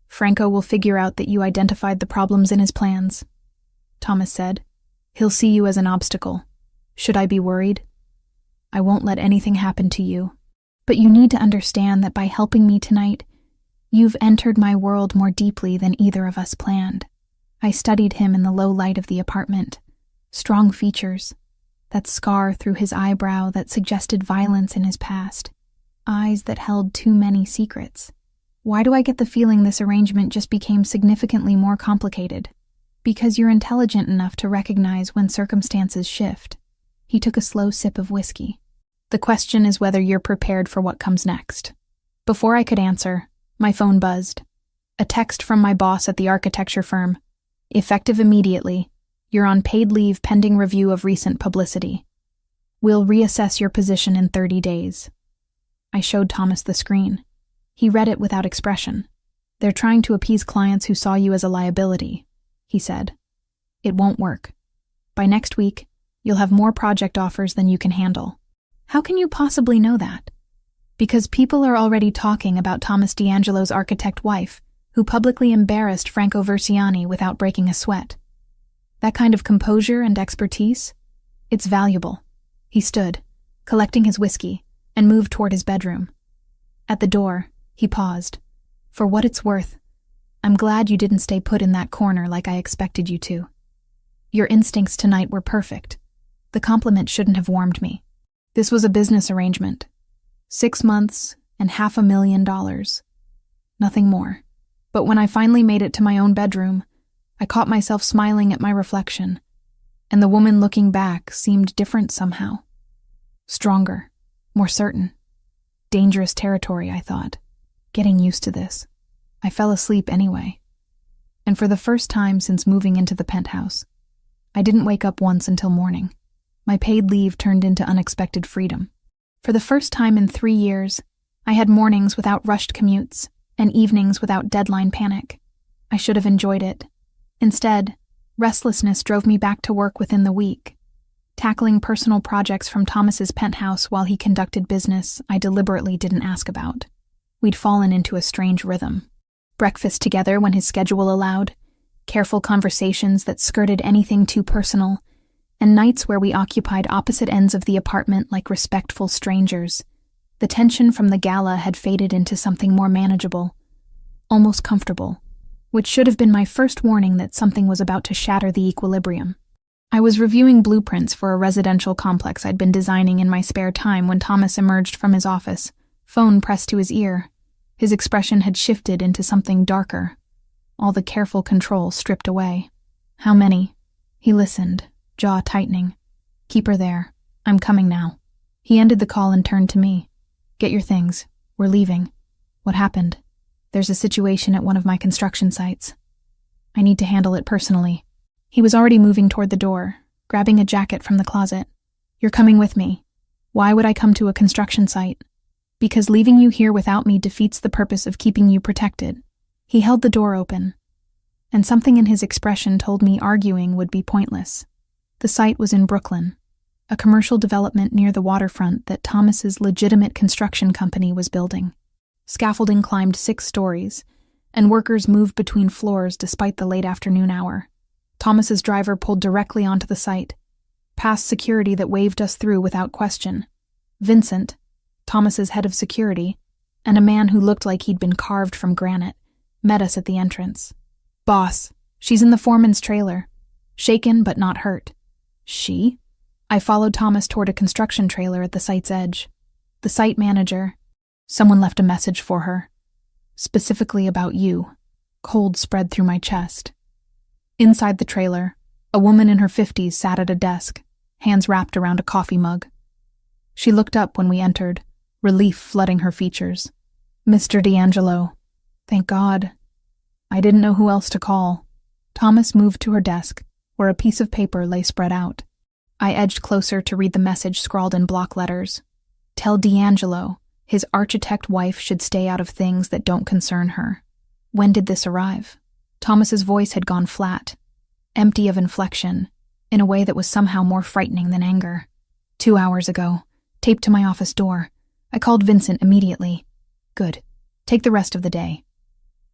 "Franco will figure out that you identified the problems in his plans," Thomas said. "He'll see you as an obstacle. Should I be worried? I won't let anything happen to you. But you need to understand that by helping me tonight, you've entered my world more deeply than either of us planned." I studied him in the low light of the apartment. Strong features, that scar through his eyebrow that suggested violence in his past, eyes that held too many secrets. Why do I get the feeling this arrangement just became significantly more complicated? Because you're intelligent enough to recognize when circumstances shift. He took a slow sip of whiskey. "The question is whether you're prepared for what comes next." Before I could answer, my phone buzzed. A text from my boss at the architecture firm. "Effective immediately. You're on paid leave pending review of recent publicity. We'll reassess your position in 30 days. I showed Thomas the screen. He read it without expression. "They're trying to appease clients who saw you as a liability," he said. "It won't work. By next week, you'll have more project offers than you can handle." "How can you possibly know that?" "Because people are already talking about Thomas D'Angelo's architect wife, who publicly embarrassed Franco Versiani without breaking a sweat. That kind of composure and expertise, it's valuable." He stood, collecting his whiskey, and moved toward his bedroom. At the door, he paused. "For what it's worth, I'm glad you didn't stay put in that corner like I expected you to. Your instincts tonight were perfect. The compliment shouldn't have warmed me. This was a business arrangement. 6 months and $500,000. Nothing more. But when I finally made it to my own bedroom, I caught myself smiling at my reflection, and the woman looking back seemed different somehow. Stronger, more certain. Dangerous territory, I thought. Getting used to this. I fell asleep anyway. And for the first time since moving into the penthouse, I didn't wake up once until morning. My paid leave turned into unexpected freedom. For the first time in 3 years, I had mornings without rushed commutes and evenings without deadline panic. I should have enjoyed it. Instead, restlessness drove me back to work within the week, tackling personal projects from Thomas's penthouse while he conducted business I deliberately didn't ask about. We'd fallen into a strange rhythm. Breakfast together when his schedule allowed, careful conversations that skirted anything too personal, and nights where we occupied opposite ends of the apartment like respectful strangers. The tension from the gala had faded into something more manageable, almost comfortable, which should have been my first warning that something was about to shatter the equilibrium. I was reviewing blueprints for a residential complex I'd been designing in my spare time when Thomas emerged from his office, phone pressed to his ear. His expression had shifted into something darker, all the careful control stripped away. "How many?" He listened, jaw tightening. "Keep her there. I'm coming now." He ended the call and turned to me. "Get your things. We're leaving." "What happened?" "There's a situation at one of my construction sites. I need to handle it personally." He was already moving toward the door, grabbing a jacket from the closet. "You're coming with me." "Why would I come to a construction site?" "Because leaving you here without me defeats the purpose of keeping you protected." He held the door open, and something in his expression told me arguing would be pointless. The site was in Brooklyn, a commercial development near the waterfront that Thomas's legitimate construction company was building. Scaffolding climbed 6 stories, and workers moved between floors despite the late afternoon hour. Thomas's driver pulled directly onto the site, past security that waved us through without question. Vincent, Thomas's head of security, and a man who looked like he'd been carved from granite, met us at the entrance. "Boss, she's in the foreman's trailer. Shaken but not hurt." "She?" I followed Thomas toward a construction trailer at the site's edge. The site manager. "Someone left a message for her. Specifically about you." Cold spread through my chest. Inside the trailer, a woman in her 50s sat at a desk, hands wrapped around a coffee mug. She looked up when we entered, relief flooding her features. "Mr. D'Angelo." "Thank God." I didn't know who else to call. Thomas moved to her desk, where a piece of paper lay spread out. I edged closer to read the message scrawled in block letters. "Tell D'Angelo his architect wife should stay out of things that don't concern her." When did this arrive? Thomas's voice had gone flat, empty of inflection, in a way that was somehow more frightening than anger. 2 hours ago, taped to my office door. I called Vincent immediately. "Good. Take the rest of the day.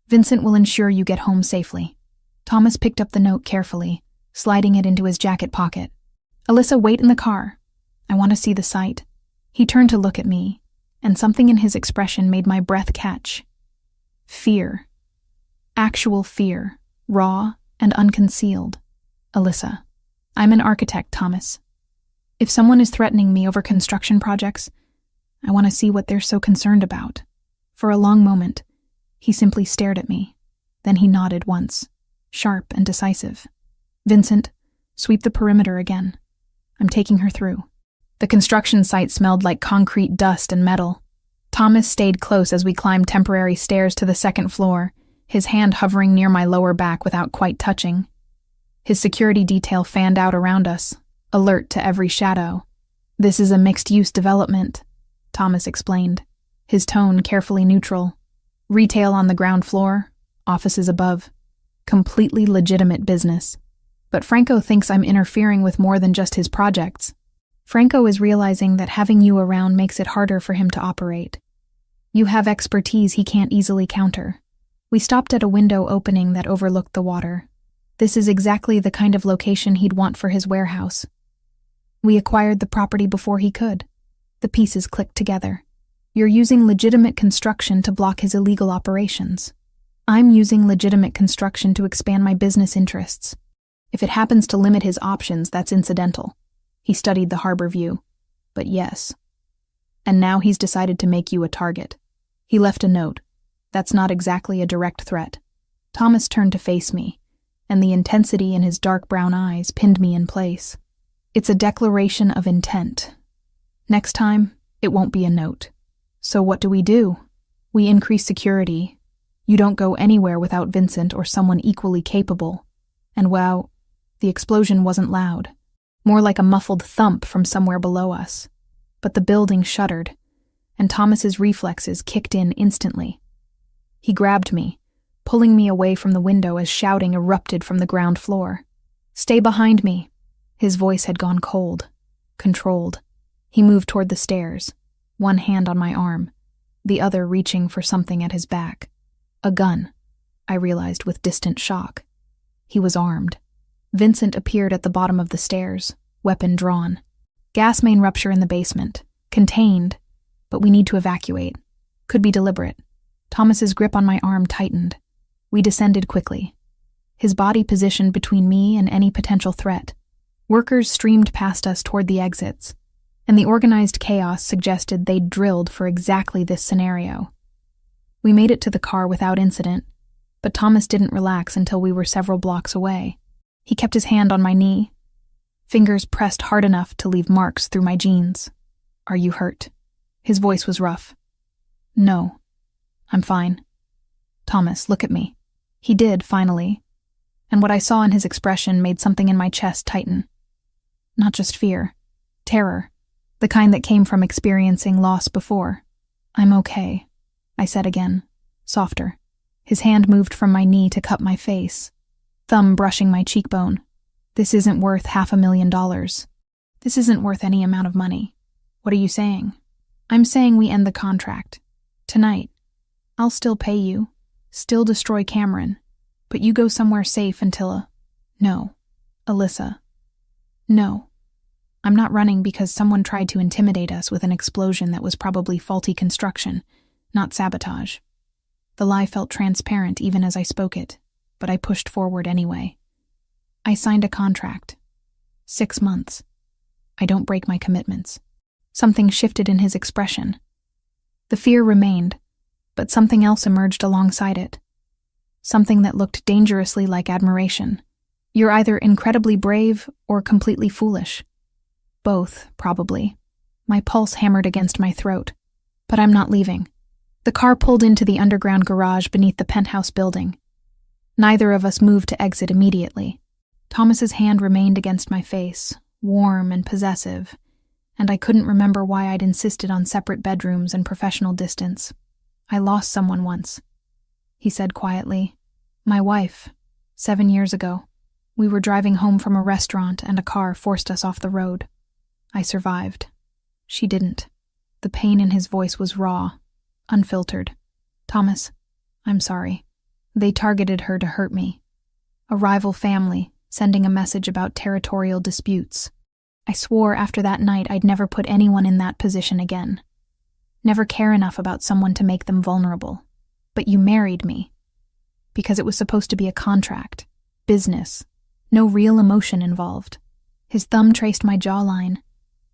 Vincent will ensure you get home safely." Thomas picked up the note carefully, sliding it into his jacket pocket. "Alyssa, wait in the car. I want to see the site." He turned to look at me, and something in his expression made my breath catch. Fear. Actual fear, raw and unconcealed. "Alyssa, I'm an architect, Thomas. If someone is threatening me over construction projects, I want to see what they're so concerned about." For a long moment, he simply stared at me. Then he nodded once, sharp and decisive. "Vincent, sweep the perimeter again. I'm taking her through." The construction site smelled like concrete dust and metal. Thomas stayed close as we climbed temporary stairs to the 2nd floor, his hand hovering near my lower back without quite touching. His security detail fanned out around us, alert to every shadow. "This is a mixed-use development," Thomas explained, his tone carefully neutral. "Retail on the ground floor, offices above. Completely legitimate business. But Franco thinks I'm interfering with more than just his projects. Franco is realizing that having you around makes it harder for him to operate. You have expertise he can't easily counter." We stopped at a window opening that overlooked the water. This is exactly the kind of location he'd want for his warehouse. We acquired the property before he could. The pieces clicked together. You're using legitimate construction to block his illegal operations. I'm using legitimate construction to expand my business interests. If it happens to limit his options, that's incidental. He studied the harbor view. But yes. And now he's decided to make you a target. He left a note. That's not exactly a direct threat. Thomas turned to face me, and the intensity in his dark brown eyes pinned me in place. It's a declaration of intent. Next time, it won't be a note. So what do? We increase security. You don't go anywhere without Vincent or someone equally capable. And wow, the explosion wasn't loud. More like a muffled thump from somewhere below us. But the building shuddered, and Thomas's reflexes kicked in instantly. He grabbed me, pulling me away from the window as shouting erupted from the ground floor. "Stay behind me." His voice had gone cold, controlled. He moved toward the stairs, one hand on my arm, the other reaching for something at his back. A gun, I realized with distant shock. He was armed. Vincent appeared at the bottom of the stairs, weapon drawn. "Gas main rupture in the basement. Contained, but we need to evacuate. Could be deliberate." Thomas's grip on my arm tightened. We descended quickly, his body positioned between me and any potential threat. Workers streamed past us toward the exits, and the organized chaos suggested they'd drilled for exactly this scenario. We made it to the car without incident, but Thomas didn't relax until we were several blocks away. He kept his hand on my knee, fingers pressed hard enough to leave marks through my jeans. "Are you hurt?" His voice was rough. "No, I'm fine." "Thomas, look at me." He did, finally, and what I saw in his expression made something in my chest tighten. Not just fear, terror, the kind that came from experiencing loss before. "I'm okay," I said again, softer. His hand moved from my knee to cup my face, thumb brushing my cheekbone. "This isn't worth $500,000. This isn't worth any amount of money." "What are you saying?" "I'm saying we end the contract. Tonight. I'll still pay you, still destroy Cameron, but you go somewhere safe until No, Alyssa. No. I'm not running because someone tried to intimidate us with an explosion that was probably faulty construction, not sabotage." The lie felt transparent even as I spoke it, but I pushed forward anyway. "I signed a contract. 6 months. I don't break my commitments." Something shifted in his expression. The fear remained, but something else emerged alongside it. Something that looked dangerously like admiration. "You're either incredibly brave or completely foolish." "Both, probably." My pulse hammered against my throat. "But I'm not leaving." The car pulled into the underground garage beneath the penthouse building. Neither of us moved to exit immediately. Thomas's hand remained against my face, warm and possessive, and I couldn't remember why I'd insisted on separate bedrooms and professional distance. "I lost someone once," he said quietly. "My wife, 7 years ago. We were driving home from a restaurant and a car forced us off the road. I survived. She didn't." The pain in his voice was raw, unfiltered. "Thomas, I'm sorry. They targeted her to hurt me. A rival family, sending a message about territorial disputes. I swore after that night I'd never put anyone in that position again. Never care enough about someone to make them vulnerable. But you married me. Because it was supposed to be a contract. Business. No real emotion involved." His thumb traced my jawline,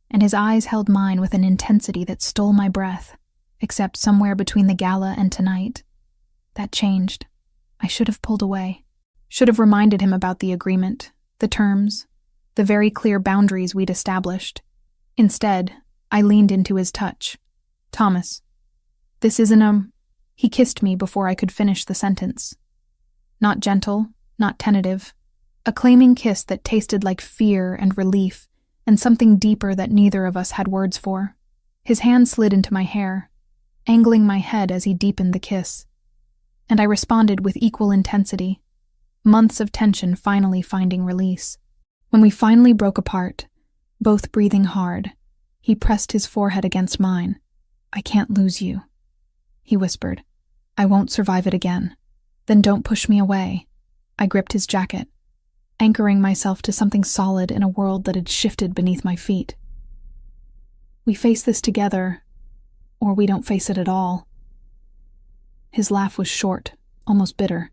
and his eyes held mine with an intensity that stole my breath, except somewhere between the gala and tonight. That changed. I should have pulled away. Should have reminded him about the agreement, the terms, the very clear boundaries we'd established. Instead, I leaned into his touch. "Thomas, this isn't He kissed me before I could finish the sentence. Not gentle, not tentative. A claiming kiss that tasted like fear and relief, and something deeper that neither of us had words for. His hand slid into my hair, angling my head as he deepened the kiss. And I responded with equal intensity, months of tension finally finding release. When we finally broke apart, both breathing hard, he pressed his forehead against mine. "I can't lose you," he whispered. "I won't survive it again." "Then don't push me away." I gripped his jacket, anchoring myself to something solid in a world that had shifted beneath my feet. "We face this together, or we don't face it at all." His laugh was short, almost bitter.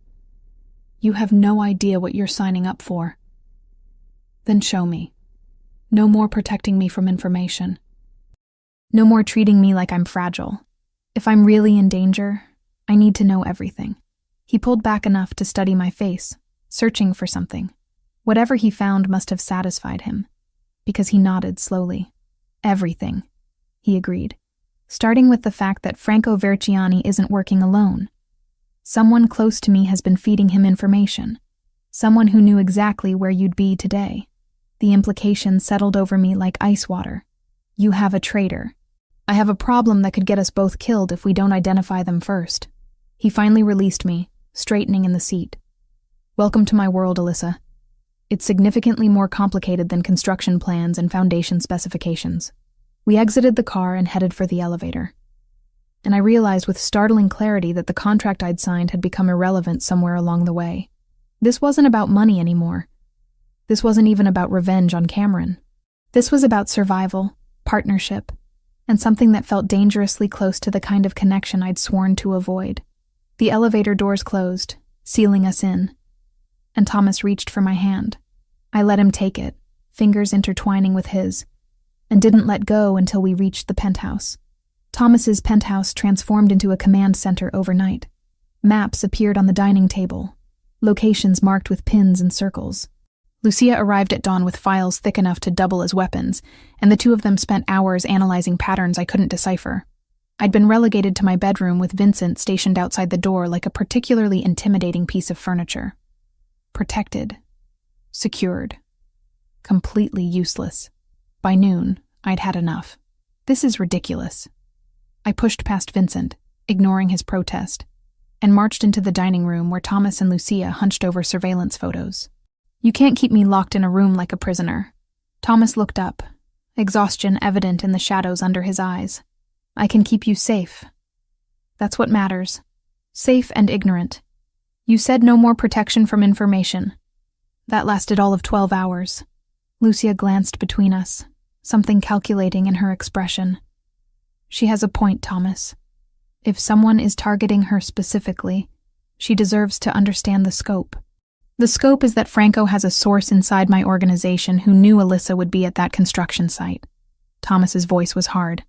"You have no idea what you're signing up for." "Then show me. No more protecting me from information. No more treating me like I'm fragile. If I'm really in danger, I need to know everything." He pulled back enough to study my face, searching for something. Whatever he found must have satisfied him, because he nodded slowly. "Everything," he agreed, starting with the fact that Franco Verciani isn't working alone. Someone close to me has been feeding him information. Someone who knew exactly where you'd be today. The implications settled over me like ice water. "You have a traitor. I have a problem that could get us both killed if we don't identify them first." He finally released me, straightening in the seat. "Welcome to my world, Alyssa. It's significantly more complicated than construction plans and foundation specifications." We exited the car and headed for the elevator. And I realized with startling clarity that the contract I'd signed had become irrelevant somewhere along the way. This wasn't about money anymore. This wasn't even about revenge on Cameron. This was about survival, partnership, and something that felt dangerously close to the kind of connection I'd sworn to avoid. The elevator doors closed, sealing us in, and Thomas reached for my hand. I let him take it, fingers intertwining with his, and didn't let go until we reached the penthouse. Thomas's penthouse transformed into a command center overnight. Maps appeared on the dining table, locations marked with pins and circles. Lucia arrived at dawn with files thick enough to double as weapons, and the two of them spent hours analyzing patterns I couldn't decipher. I'd been relegated to my bedroom with Vincent stationed outside the door like a particularly intimidating piece of furniture. protected, secured, completely useless. By noon, I'd had enough. This is ridiculous. I pushed past Vincent, ignoring his protest, and marched into the dining room where Thomas and Lucia hunched over surveillance photos. You can't keep me locked in a room like a prisoner. Thomas looked up, exhaustion evident in the shadows under his eyes. I can keep you safe. That's what matters. Safe and ignorant. You said no more protection from information. That lasted all of 12 hours. Lucia glanced between us, something calculating in her expression. She has a point, Thomas. If someone is targeting her specifically, she deserves to understand the scope. The scope is that Franco has a source inside my organization who knew Alyssa would be at that construction site. Thomas's voice was hard.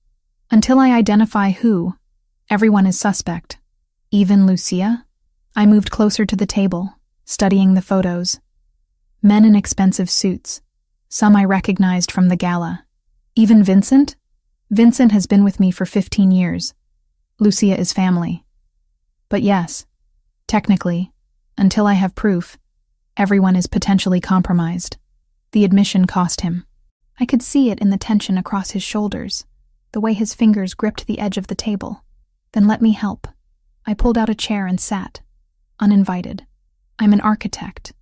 Until I identify who, everyone is suspect. Even Lucia? I moved closer to the table, studying the photos. Men in expensive suits. Some I recognized from the gala. Even Vincent? Vincent has been with me for 15 years. Lucia is family. But yes, technically, until I have proof, everyone is potentially compromised. The admission cost him. I could see it in the tension across his shoulders, the way his fingers gripped the edge of the table. Then let me help. I pulled out a chair and sat, uninvited. I'm an architect.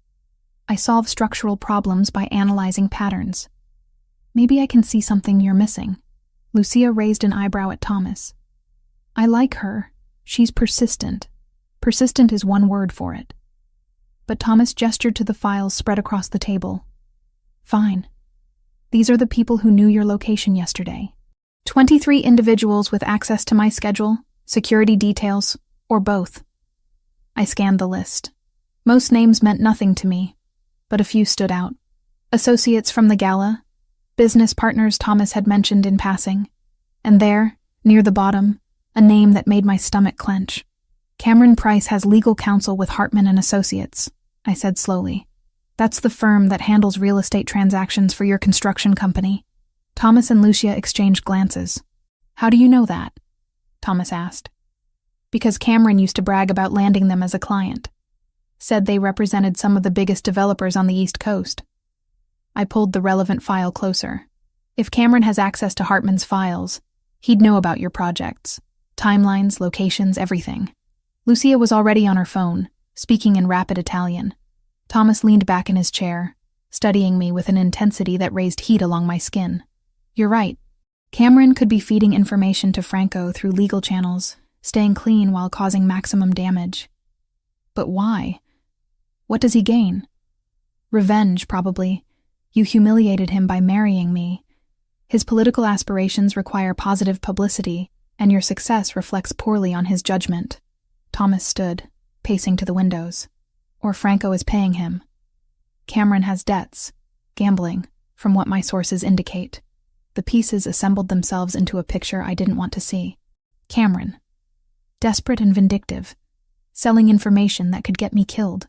I solve structural problems by analyzing patterns. Maybe I can see something you're missing. Lucia raised an eyebrow at Thomas. I like her. She's persistent. Persistent is one word for it. But Thomas gestured to the files spread across the table. Fine. These are the people who knew your location yesterday. 23 individuals with access to my schedule, security details, or both. I scanned the list. Most names meant nothing to me, but a few stood out. Associates from the gala, business partners Thomas had mentioned in passing, and there, near the bottom, a name that made my stomach clench. Cameron Price has legal counsel with Hartman and Associates, I said slowly. That's the firm that handles real estate transactions for your construction company. Thomas and Lucia exchanged glances. How do you know that? Thomas asked. Because Cameron used to brag about landing them as a client. Said they represented some of the biggest developers on the East Coast. I pulled the relevant file closer. If Cameron has access to Hartman's files, he'd know about your projects. Timelines, locations, everything. Lucia was already on her phone, speaking in rapid Italian. Thomas leaned back in his chair, studying me with an intensity that raised heat along my skin. You're right. Cameron could be feeding information to Franco through legal channels, staying clean while causing maximum damage. But why? What does he gain? Revenge, probably. You humiliated him by marrying me. His political aspirations require positive publicity, and your success reflects poorly on his judgment. Thomas stood, pacing to the windows. Or Franco is paying him. Cameron has debts, gambling, from what my sources indicate. The pieces assembled themselves into a picture I didn't want to see. Cameron. Desperate and vindictive. Selling information that could get me killed.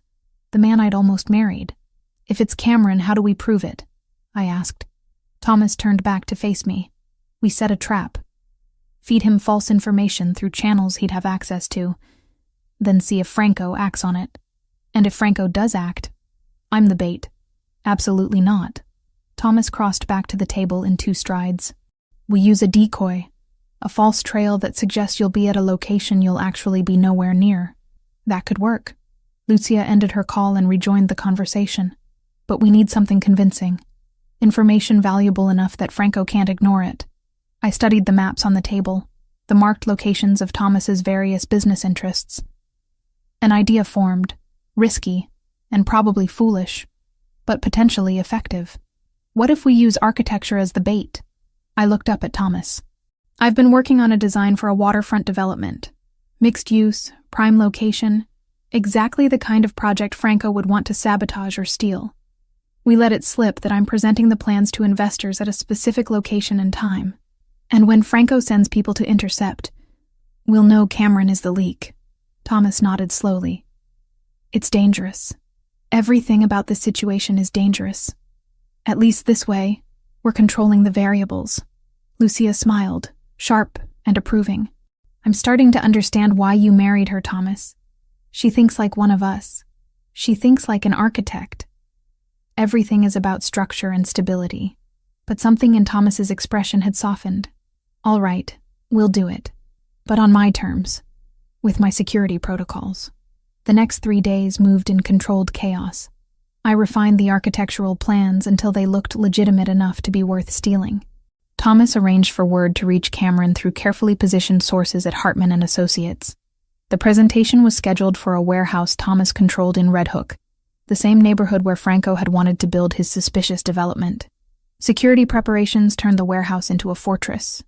The man I'd almost married. If it's Cameron, how do we prove it? I asked. Thomas turned back to face me. We set a trap. Feed him false information through channels he'd have access to. Then see if Franco acts on it. And if Franco does act, I'm the bait. Absolutely not. Thomas crossed back to the table in 2 strides. We use a decoy, a false trail that suggests you'll be at a location you'll actually be nowhere near. That could work. Lucia ended her call and rejoined the conversation. But we need something convincing. Information valuable enough that Franco can't ignore it. I studied the maps on the table, the marked locations of Thomas's various business interests. An idea formed, risky, and probably foolish, but potentially effective. What if we use architecture as the bait? I looked up at Thomas. I've been working on a design for a waterfront development. Mixed use, prime location, exactly the kind of project Franco would want to sabotage or steal. We let it slip that I'm presenting the plans to investors at a specific location and time. And when Franco sends people to intercept, we'll know Cameron is the leak. Thomas nodded slowly. It's dangerous. Everything about this situation is dangerous. At least this way, we're controlling the variables. Lucia smiled, sharp and approving. I'm starting to understand why you married her, Thomas. She thinks like one of us. She thinks like an architect. Everything is about structure and stability. But something in Thomas's expression had softened. All right, we'll do it. But on my terms, with my security protocols. The next 3 days moved in controlled chaos. I refined the architectural plans until they looked legitimate enough to be worth stealing. Thomas arranged for word to reach Cameron through carefully positioned sources at Hartman and Associates. The presentation was scheduled for a warehouse Thomas controlled in Red Hook, the same neighborhood where Franco had wanted to build his suspicious development. Security preparations turned the warehouse into a fortress.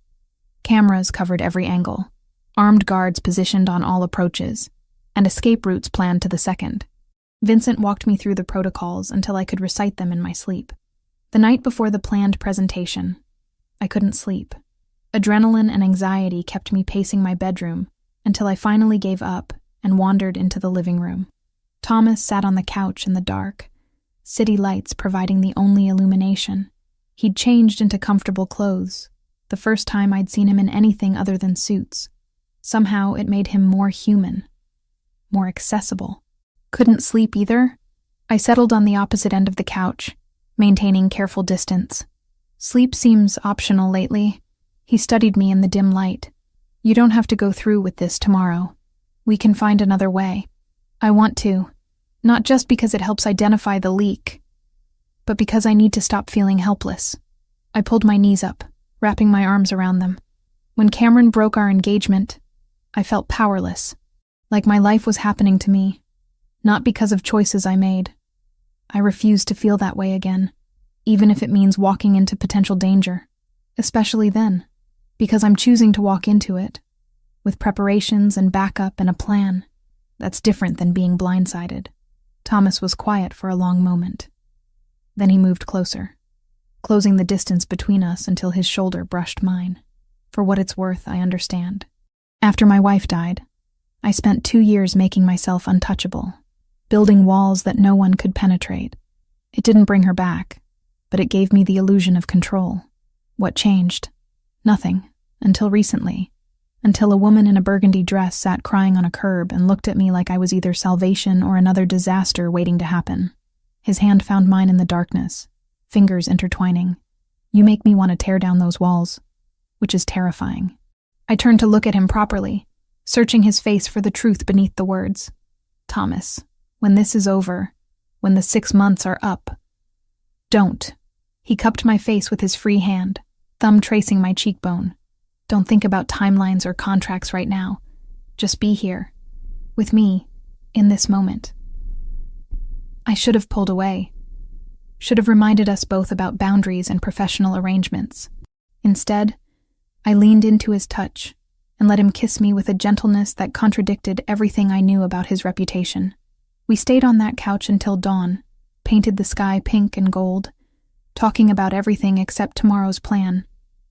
Cameras covered every angle, armed guards positioned on all approaches, and escape routes planned to the second. Vincent walked me through the protocols until I could recite them in my sleep. The night before the planned presentation, I couldn't sleep. Adrenaline and anxiety kept me pacing my bedroom until I finally gave up and wandered into the living room. Thomas sat on the couch in the dark, city lights providing the only illumination. He'd changed into comfortable clothes, the first time I'd seen him in anything other than suits. Somehow it made him more human, more accessible. Couldn't sleep either? I settled on the opposite end of the couch, maintaining careful distance. Sleep seems optional lately. He studied me in the dim light. You don't have to go through with this tomorrow. We can find another way. I want to, not just because it helps identify the leak, but because I need to stop feeling helpless. I pulled my knees up, wrapping my arms around them. When Cameron broke our engagement, I felt powerless, like my life was happening to me, not because of choices I made. I refuse to feel that way again, even if it means walking into potential danger, especially then, because I'm choosing to walk into it, with preparations and backup and a plan. That's different than being blindsided. Thomas was quiet for a long moment. Then he moved closer, closing the distance between us until his shoulder brushed mine. For what it's worth, I understand. After my wife died, I spent 2 years making myself untouchable, building walls that no one could penetrate. It didn't bring her back, but it gave me the illusion of control. What changed? Nothing, until recently. Until a woman in a burgundy dress sat crying on a curb and looked at me like I was either salvation or another disaster waiting to happen. His hand found mine in the darkness, fingers intertwining. You make me want to tear down those walls, which is terrifying. I turned to look at him properly, searching his face for the truth beneath the words. Thomas, when this is over, when the 6 months are up, don't. He cupped my face with his free hand, thumb tracing my cheekbone. Don't think about timelines or contracts right now. Just be here, with me, in this moment. I should have pulled away. Should have reminded us both about boundaries and professional arrangements. Instead, I leaned into his touch and let him kiss me with a gentleness that contradicted everything I knew about his reputation. We stayed on that couch until dawn, painted the sky pink and gold, talking about everything except tomorrow's plan.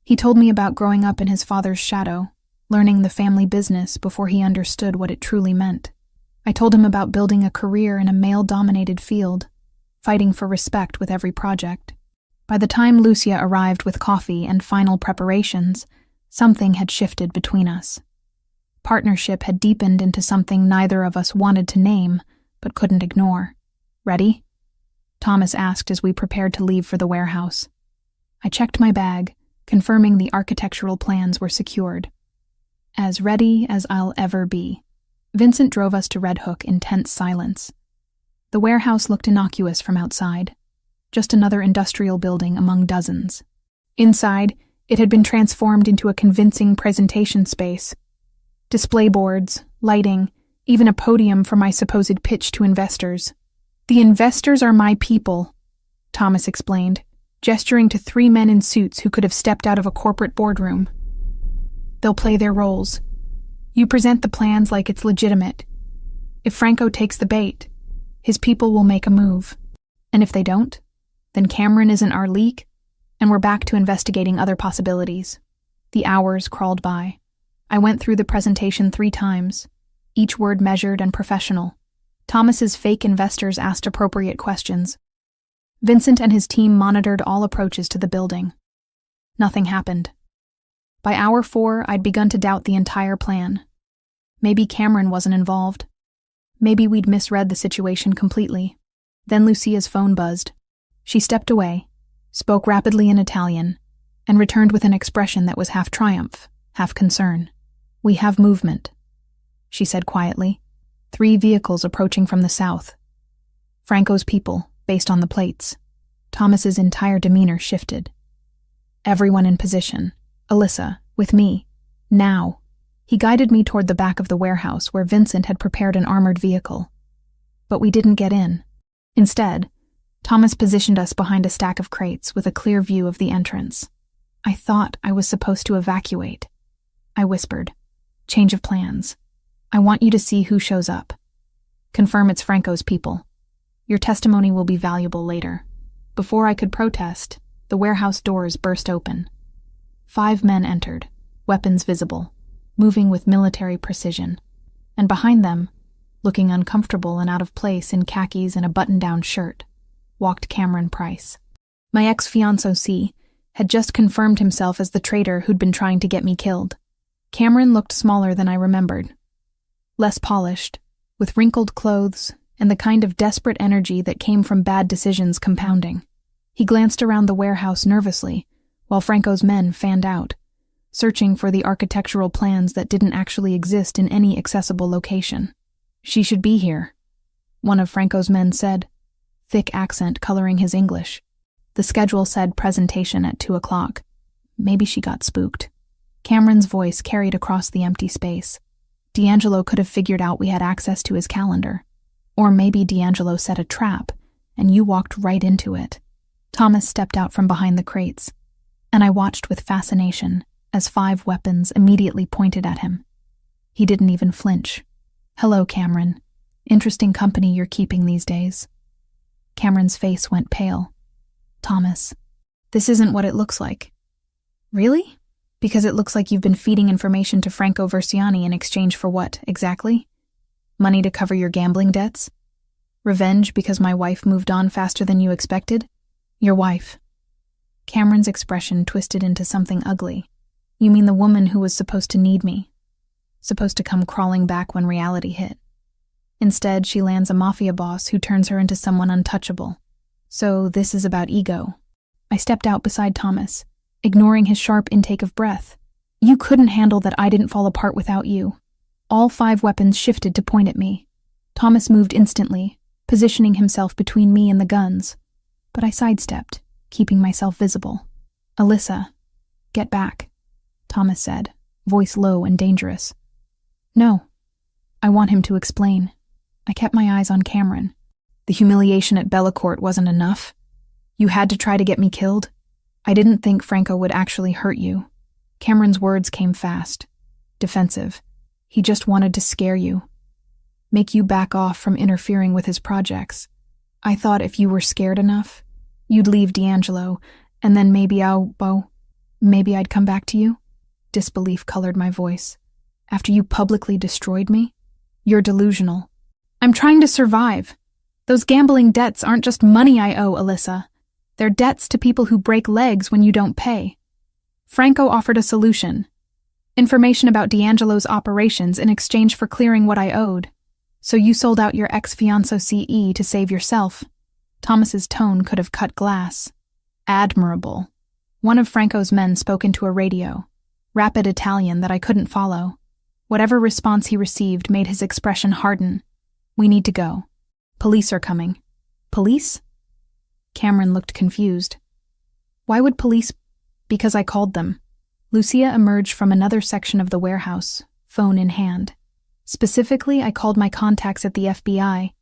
He told me about growing up in his father's shadow, learning the family business before he understood what it truly meant. I told him about building a career in a male-dominated field, fighting for respect with every project. By the time Lucia arrived with coffee and final preparations, something had shifted between us. Partnership had deepened into something neither of us wanted to name, but couldn't ignore. Ready? Thomas asked as we prepared to leave for the warehouse. I checked my bag, confirming the architectural plans were secured. As ready as I'll ever be. Vincent drove us to Red Hook in tense silence. The warehouse looked innocuous from outside, just another industrial building among dozens. Inside, it had been transformed into a convincing presentation space. Display boards, lighting, even a podium for my supposed pitch to investors. The investors are my people, Thomas explained, gesturing to 3 men in suits who could have stepped out of a corporate boardroom. They'll play their roles. You present the plans like it's legitimate. If Franco takes the bait, his people will make a move. And if they don't, then Cameron isn't our leak, and we're back to investigating other possibilities. The hours crawled by. I went through the presentation 3 times, each word measured and professional. Thomas's fake investors asked appropriate questions. Vincent and his team monitored all approaches to the building. Nothing happened. By hour 4, I'd begun to doubt the entire plan. Maybe Cameron wasn't involved. Maybe we'd misread the situation completely. Then Lucia's phone buzzed. She stepped away, spoke rapidly in Italian, and returned with an expression that was half triumph, half concern. "We have movement," she said quietly. 3 vehicles approaching from the south. Franco's people, based on the plates. Thomas's entire demeanor shifted. "Everyone in position. Alyssa, with me. Now." He guided me toward the back of the warehouse where Vincent had prepared an armored vehicle. But we didn't get in. Instead, Thomas positioned us behind a stack of crates with a clear view of the entrance. "I thought I was supposed to evacuate," I whispered. "Change of plans. I want you to see who shows up. Confirm it's Franco's people. Your testimony will be valuable later." Before I could protest, the warehouse doors burst open. 5 men entered, weapons visible, moving with military precision. And behind them, looking uncomfortable and out of place in khakis and a button-down shirt, walked Cameron Price. My ex-fiancé had just confirmed himself as the traitor who'd been trying to get me killed. Cameron looked smaller than I remembered. Less polished, with wrinkled clothes and the kind of desperate energy that came from bad decisions compounding. He glanced around the warehouse nervously, while Franco's men fanned out, searching for the architectural plans that didn't actually exist in any accessible location. "She should be here," one of Franco's men said, thick accent coloring his English. The schedule said presentation at 2 o'clock. Maybe she got spooked. Cameron's voice carried across the empty space. D'Angelo could have figured out we had access to his calendar. Or maybe D'Angelo set a trap, and you walked right into it. Thomas stepped out from behind the crates, and I watched with fascination as 5 weapons immediately pointed at him. He didn't even flinch. "Hello, Cameron. Interesting company you're keeping these days." Cameron's face went pale. "Thomas, this isn't what it looks like." "Really? Because it looks like you've been feeding information to Franco Versiani in exchange for what, exactly? Money to cover your gambling debts? Revenge because my wife moved on faster than you expected? Your wife." Cameron's expression twisted into something ugly. "You mean the woman who was supposed to need me? Supposed to come crawling back when reality hit. Instead, she lands a Mafia boss who turns her into someone untouchable. So this is about ego." I stepped out beside Thomas, ignoring his sharp intake of breath. "You couldn't handle that I didn't fall apart without you." All 5 weapons shifted to point at me. Thomas moved instantly, positioning himself between me and the guns. But I sidestepped, keeping myself visible. "Alyssa, get back," Thomas said, voice low and dangerous. "No." I want him to explain. I kept my eyes on Cameron. "The humiliation at Bellacourt wasn't enough? You had to try to get me killed? I didn't think Franco would actually hurt you." Cameron's words came fast, defensive. "He just wanted to scare you. Make you back off from interfering with his projects. I thought if you were scared enough, you'd leave D'Angelo, and then maybe maybe I'd come back to you?" Disbelief colored my voice. "After you publicly destroyed me? You're delusional." "I'm trying to survive. Those gambling debts aren't just money I owe, Alyssa. They're debts to people who break legs when you don't pay. Franco offered a solution. Information about D'Angelo's operations in exchange for clearing what I owed. So you sold out your ex-fiancé to save yourself." Thomas's tone could have cut glass. "Admirable." One of Franco's men spoke into a radio, rapid Italian that I couldn't follow. Whatever response he received made his expression harden. "We need to go. Police are coming." "Police?" Cameron looked confused. "Why would police?" "Because I called them." Lucia emerged from another section of the warehouse, phone in hand. "Specifically, I called my contacts at the FBI.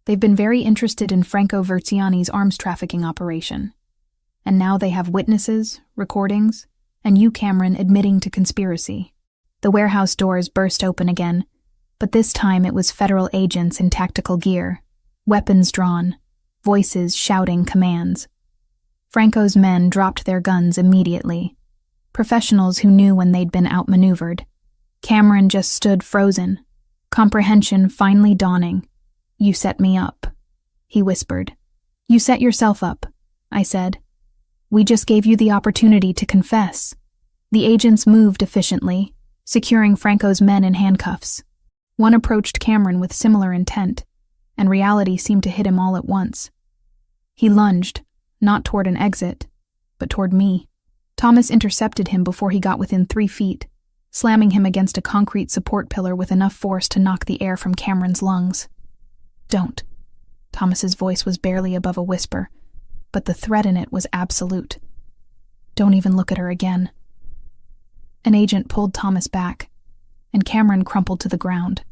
They've been very interested in Franco Versiani's arms trafficking operation. And now they have witnesses, recordings, and you, Cameron, admitting to conspiracy." The warehouse doors burst open again, but this time it was federal agents in tactical gear, weapons drawn, voices shouting commands. Franco's men dropped their guns immediately, professionals who knew when they'd been outmaneuvered. Cameron just stood frozen, comprehension finally dawning. "You set me up," he whispered. "You set yourself up," I said. "We just gave you the opportunity to confess." The agents moved efficiently, securing Franco's men in handcuffs. One approached Cameron with similar intent, and reality seemed to hit him all at once. He lunged, not toward an exit, but toward me. Thomas intercepted him before he got within 3 feet, slamming him against a concrete support pillar with enough force to knock the air from Cameron's lungs. "Don't." Thomas's voice was barely above a whisper, but the threat in it was absolute. "Don't even look at her again." An agent pulled Thomas back, and Cameron crumpled to the ground.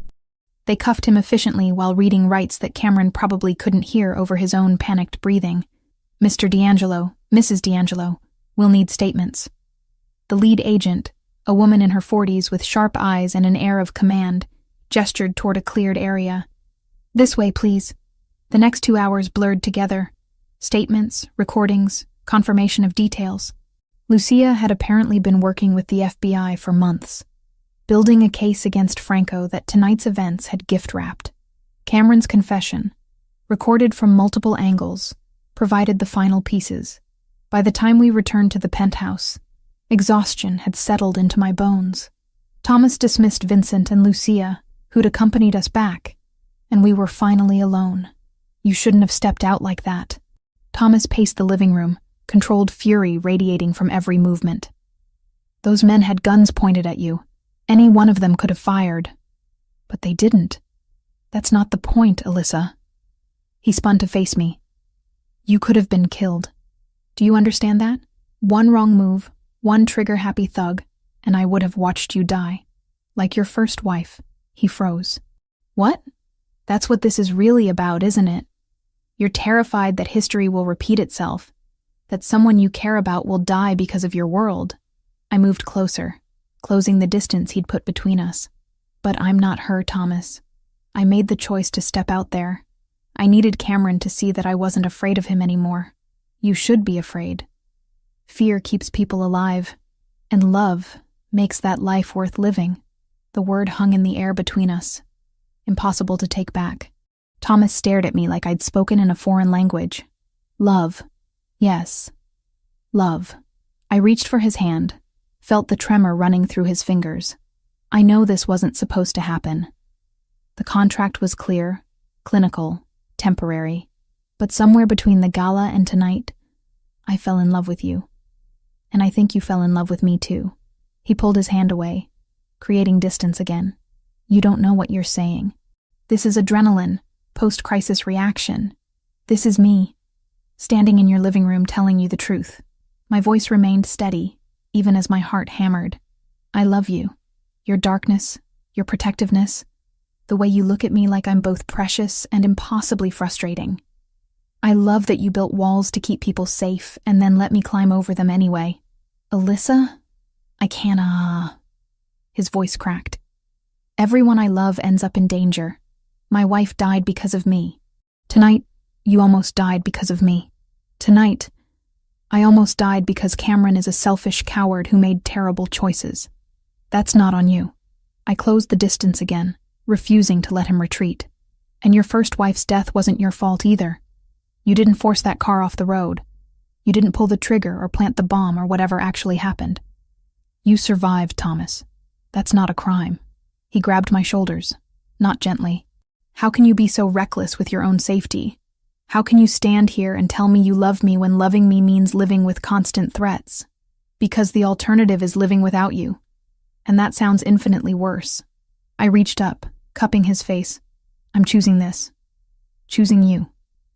They cuffed him efficiently while reading rights that Cameron probably couldn't hear over his own panicked breathing. "Mr. D'Angelo, Mrs. D'Angelo, we'll need statements." The lead agent, a woman in her 40s with sharp eyes and an air of command, gestured toward a cleared area. "This way, please." The next 2 hours blurred together. Statements, recordings, confirmation of details. Lucia had apparently been working with the FBI for months, building a case against Franco that tonight's events had gift-wrapped. Cameron's confession, recorded from multiple angles, provided the final pieces. By the time we returned to the penthouse, exhaustion had settled into my bones. Thomas dismissed Vincent and Lucia, who'd accompanied us back, and we were finally alone. "You shouldn't have stepped out like that." Thomas paced the living room, controlled fury radiating from every movement. "Those men had guns pointed at you. Any one of them could have fired. But they didn't. That's not the point, Alyssa." He spun to face me. "You could have been killed. Do you understand that? One wrong move, one trigger-happy thug, and I would have watched you die. Like your first wife." He froze. "What? That's what this is really about, isn't it? You're terrified that history will repeat itself, that someone you care about will die because of your world." I moved closer, closing the distance he'd put between us. "But I'm not her, Thomas. I made the choice to step out there. I needed Cameron to see that I wasn't afraid of him anymore. You should be afraid. Fear keeps people alive, and love makes that life worth living." The word hung in the air between us, impossible to take back. Thomas stared at me like I'd spoken in a foreign language. "Love. Yes. Love." I reached for his hand, felt the tremor running through his fingers. I know this wasn't supposed to happen. The contract was clear, clinical, temporary, but somewhere between the gala and tonight, I fell in love with you. And I think you fell in love with me too. He pulled his hand away, creating distance again. "You don't know what you're saying. This is adrenaline, post-crisis reaction. This is me, standing in your living room telling you the truth." My voice remained steady, even as my heart hammered. "I love you. Your darkness, your protectiveness, the way you look at me like I'm both precious and impossibly frustrating. I love that you built walls to keep people safe and then let me climb over them anyway. Alyssa, I can't, His voice cracked. "Everyone I love ends up in danger. My wife died because of me. Tonight, you almost died because of me. Tonight, I almost died because Cameron is a selfish coward who made terrible choices. That's not on you." I closed the distance again, refusing to let him retreat. "And your first wife's death wasn't your fault either. You didn't force that car off the road. You didn't pull the trigger or plant the bomb or whatever actually happened. You survived, Thomas. That's not a crime." He grabbed my shoulders, not gently. "How can you be so reckless with your own safety? How can you stand here and tell me you love me when loving me means living with constant threats? Because the alternative is living without you. And that sounds infinitely worse." I reached up, cupping his face. "I'm choosing this. Choosing you.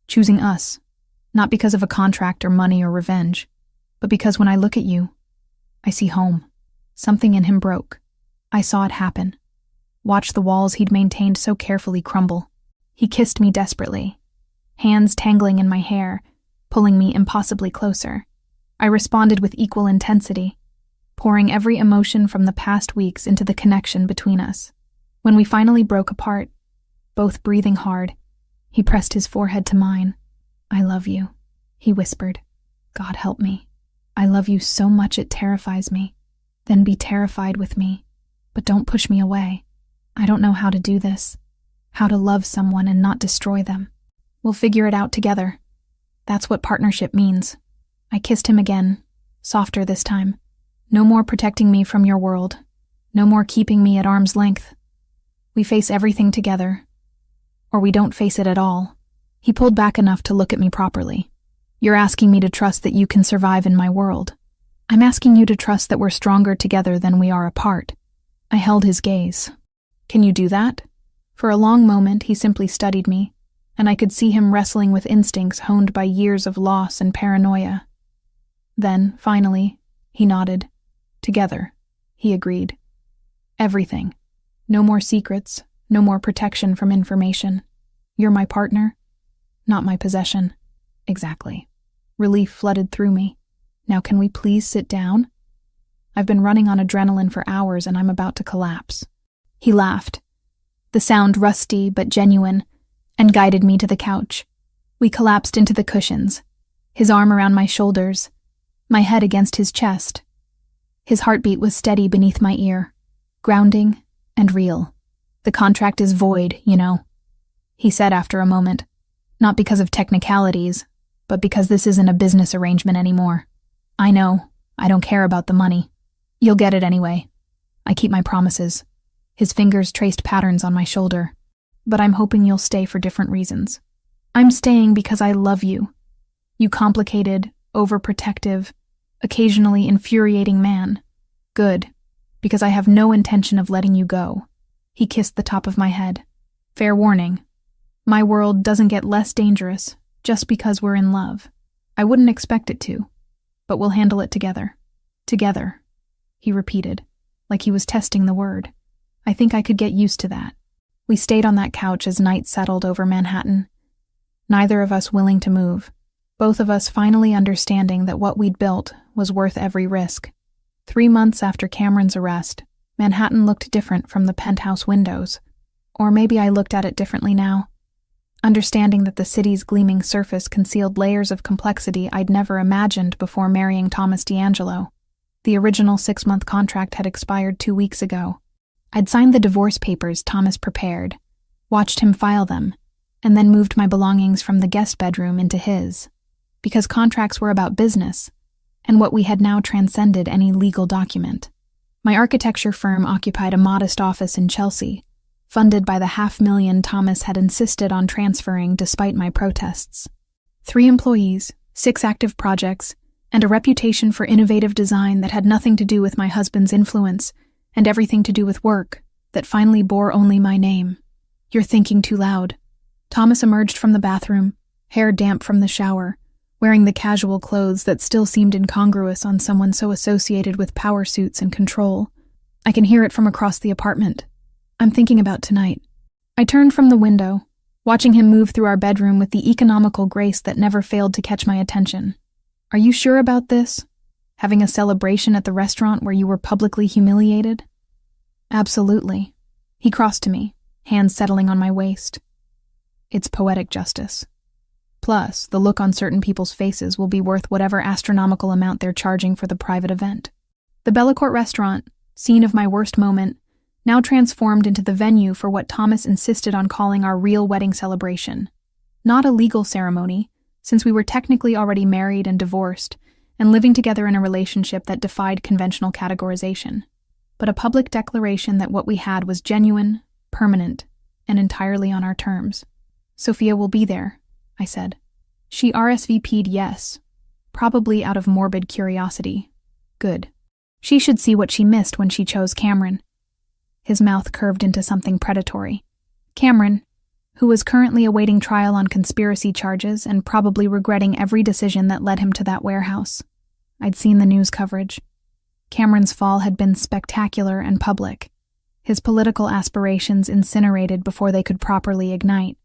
Choosing us. Not because of a contract or money or revenge, but because when I look at you, I see home." Something in him broke. I saw it happen. Watched the walls he'd maintained so carefully crumble. He kissed me desperately, hands tangling in my hair, pulling me impossibly closer. I responded with equal intensity, pouring every emotion from the past weeks into the connection between us. When we finally broke apart, both breathing hard, he pressed his forehead to mine. "I love you," he whispered. "God help me. I love you so much it terrifies me. Then be terrified with me, but don't push me away. I don't know how to do this, how to love someone and not destroy them. We'll figure it out together. That's what partnership means." I kissed him again, softer this time. "No more protecting me from your world. No more keeping me at arm's length. We face everything together, or we don't face it at all. He pulled back enough to look at me properly. You're asking me to trust that you can survive in my world. I'm asking you to trust that we're stronger together than we are apart. I held his gaze. Can you do that? For a long moment, he simply studied me, and I could see him wrestling with instincts honed by years of loss and paranoia. Then, finally, he nodded. Together, he agreed. Everything. No more secrets, no more protection from information. You're my partner, not my possession. Exactly. Relief flooded through me. Now can we please sit down? I've been running on adrenaline for hours and I'm about to collapse. He laughed, the sound rusty but genuine, and guided me to the couch. We collapsed into the cushions, his arm around my shoulders, my head against his chest. His heartbeat was steady beneath my ear, grounding and real. The contract is void, you know, he said after a moment. Not because of technicalities, but because this isn't a business arrangement anymore. I know, I don't care about the money. You'll get it anyway. I keep my promises. His fingers traced patterns on my shoulder. But I'm hoping you'll stay for different reasons. I'm staying because I love you. You complicated, overprotective, occasionally infuriating man. Good, because I have no intention of letting you go. He kissed the top of my head. Fair warning. My world doesn't get less dangerous just because we're in love. I wouldn't expect it to, but we'll handle it together. Together, he repeated, like he was testing the word. I think I could get used to that. We stayed on that couch as night settled over Manhattan, neither of us willing to move, both of us finally understanding that what we'd built was worth every risk. 3 months after Cameron's arrest, Manhattan looked different from the penthouse windows. Or maybe I looked at it differently now, understanding that the city's gleaming surface concealed layers of complexity I'd never imagined before marrying Thomas D'Angelo. The original 6-month contract had expired 2 weeks ago. I'd signed the divorce papers Thomas prepared, watched him file them, and then moved my belongings from the guest bedroom into his. Because contracts were about business, and what we had now transcended any legal document. My architecture firm occupied a modest office in Chelsea, funded by the $500,000 Thomas had insisted on transferring despite my protests. 3 employees, 6 active projects, and a reputation for innovative design that had nothing to do with my husband's influence and everything to do with work that finally bore only my name. You're thinking too loud. Thomas emerged from the bathroom, hair damp from the shower, wearing the casual clothes that still seemed incongruous on someone so associated with power suits and control. I can hear it from across the apartment. I'm thinking about tonight. I turned from the window, watching him move through our bedroom with the economical grace that never failed to catch my attention. Are you sure about this? Having a celebration at the restaurant where you were publicly humiliated? Absolutely. He crossed to me, hands settling on my waist. It's poetic justice. Plus, the look on certain people's faces will be worth whatever astronomical amount they're charging for the private event. The Bellacourt restaurant, scene of my worst moment, now transformed into the venue for what Thomas insisted on calling our real wedding celebration. Not a legal ceremony, since we were technically already married and divorced, and living together in a relationship that defied conventional categorization, but a public declaration that what we had was genuine, permanent, and entirely on our terms. Sophia will be there, I said. She RSVP'd yes, probably out of morbid curiosity. Good. She should see what she missed when she chose Cameron. His mouth curved into something predatory. Cameron, who was currently awaiting trial on conspiracy charges and probably regretting every decision that led him to that warehouse. I'd seen the news coverage. Cameron's fall had been spectacular and public, his political aspirations incinerated before they could properly ignite.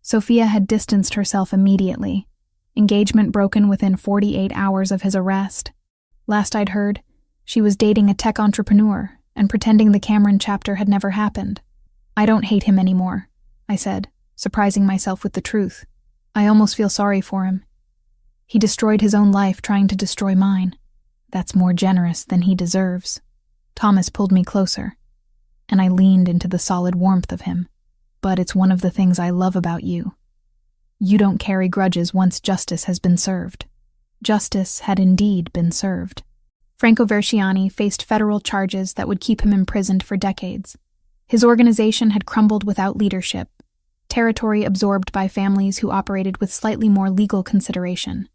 Sophia had distanced herself immediately, engagement broken within 48 hours of his arrest. Last I'd heard, she was dating a tech entrepreneur and pretending the Cameron chapter had never happened. I don't hate him anymore, I said, surprising myself with the truth. I almost feel sorry for him. He destroyed his own life trying to destroy mine. That's more generous than he deserves. Thomas pulled me closer, and I leaned into the solid warmth of him. But it's one of the things I love about you. You don't carry grudges once justice has been served. Justice had indeed been served. Franco Versiani faced federal charges that would keep him imprisoned for decades. His organization had crumbled without leadership, territory absorbed by families who operated with slightly more legal consideration.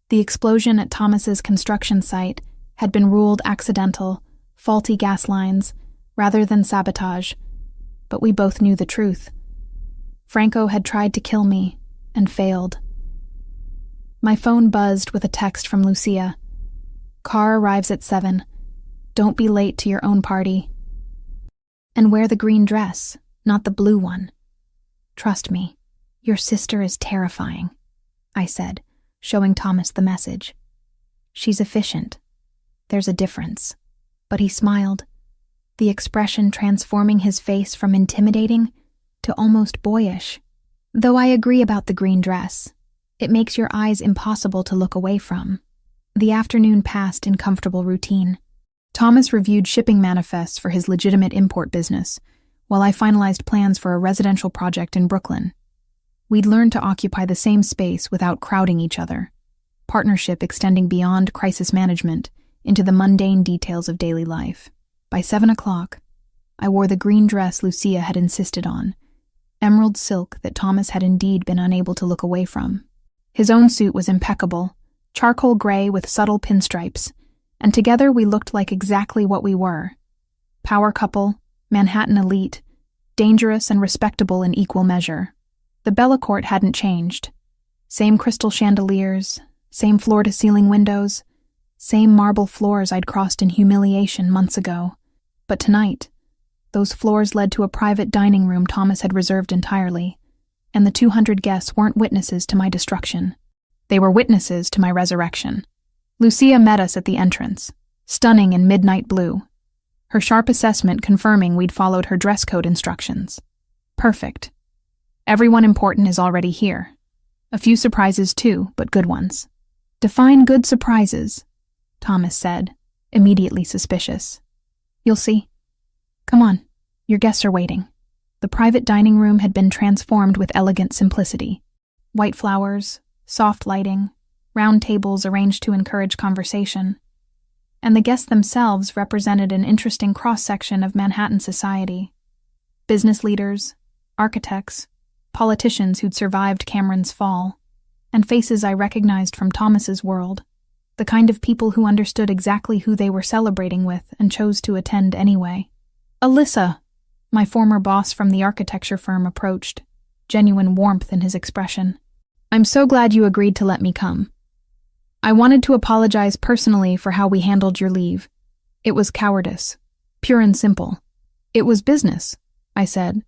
The explosion at Thomas's construction site had been ruled accidental, faulty gas lines, rather than sabotage, but we both knew the truth. Franco had tried to kill me, and failed. My phone buzzed with a text from Lucia. Car arrives at 7. Don't be late to your own party. And wear the green dress, not the blue one. Trust me, your sister is terrifying, I said, showing Thomas the message. She's efficient. There's a difference. But he smiled, the expression transforming his face from intimidating to almost boyish. Though I agree about the green dress, it makes your eyes impossible to look away from. The afternoon passed in comfortable routine. Thomas reviewed shipping manifests for his legitimate import business, while I finalized plans for a residential project in Brooklyn. We'd learned to occupy the same space without crowding each other, partnership extending beyond crisis management into the mundane details of daily life. By 7 o'clock, I wore the green dress Lucia had insisted on, emerald silk that Thomas had indeed been unable to look away from. His own suit was impeccable, charcoal gray with subtle pinstripes, and together we looked like exactly what we were. Power couple, Manhattan elite, dangerous and respectable in equal measure. The Bellacourt hadn't changed. Same crystal chandeliers, same floor-to-ceiling windows, same marble floors I'd crossed in humiliation months ago. But tonight, those floors led to a private dining room Thomas had reserved entirely, and the 200 guests weren't witnesses to my destruction. They were witnesses to my resurrection. Lucia met us at the entrance, stunning in midnight blue, her sharp assessment confirming we'd followed her dress code instructions. Perfect. Everyone important is already here. A few surprises too, but good ones. Define good surprises, Thomas said, immediately suspicious. You'll see. Come on, your guests are waiting. The private dining room had been transformed with elegant simplicity. White flowers, soft lighting, round tables arranged to encourage conversation, and the guests themselves represented an interesting cross-section of Manhattan society. Business leaders, architects, politicians who'd survived Cameron's fall, and faces I recognized from Thomas's world, the kind of people who understood exactly who they were celebrating with and chose to attend anyway. Alyssa, my former boss from the architecture firm, approached, genuine warmth in his expression. I'm so glad you agreed to let me come. I wanted to apologize personally for how we handled your leave. It was cowardice, pure and simple. It was business, I said,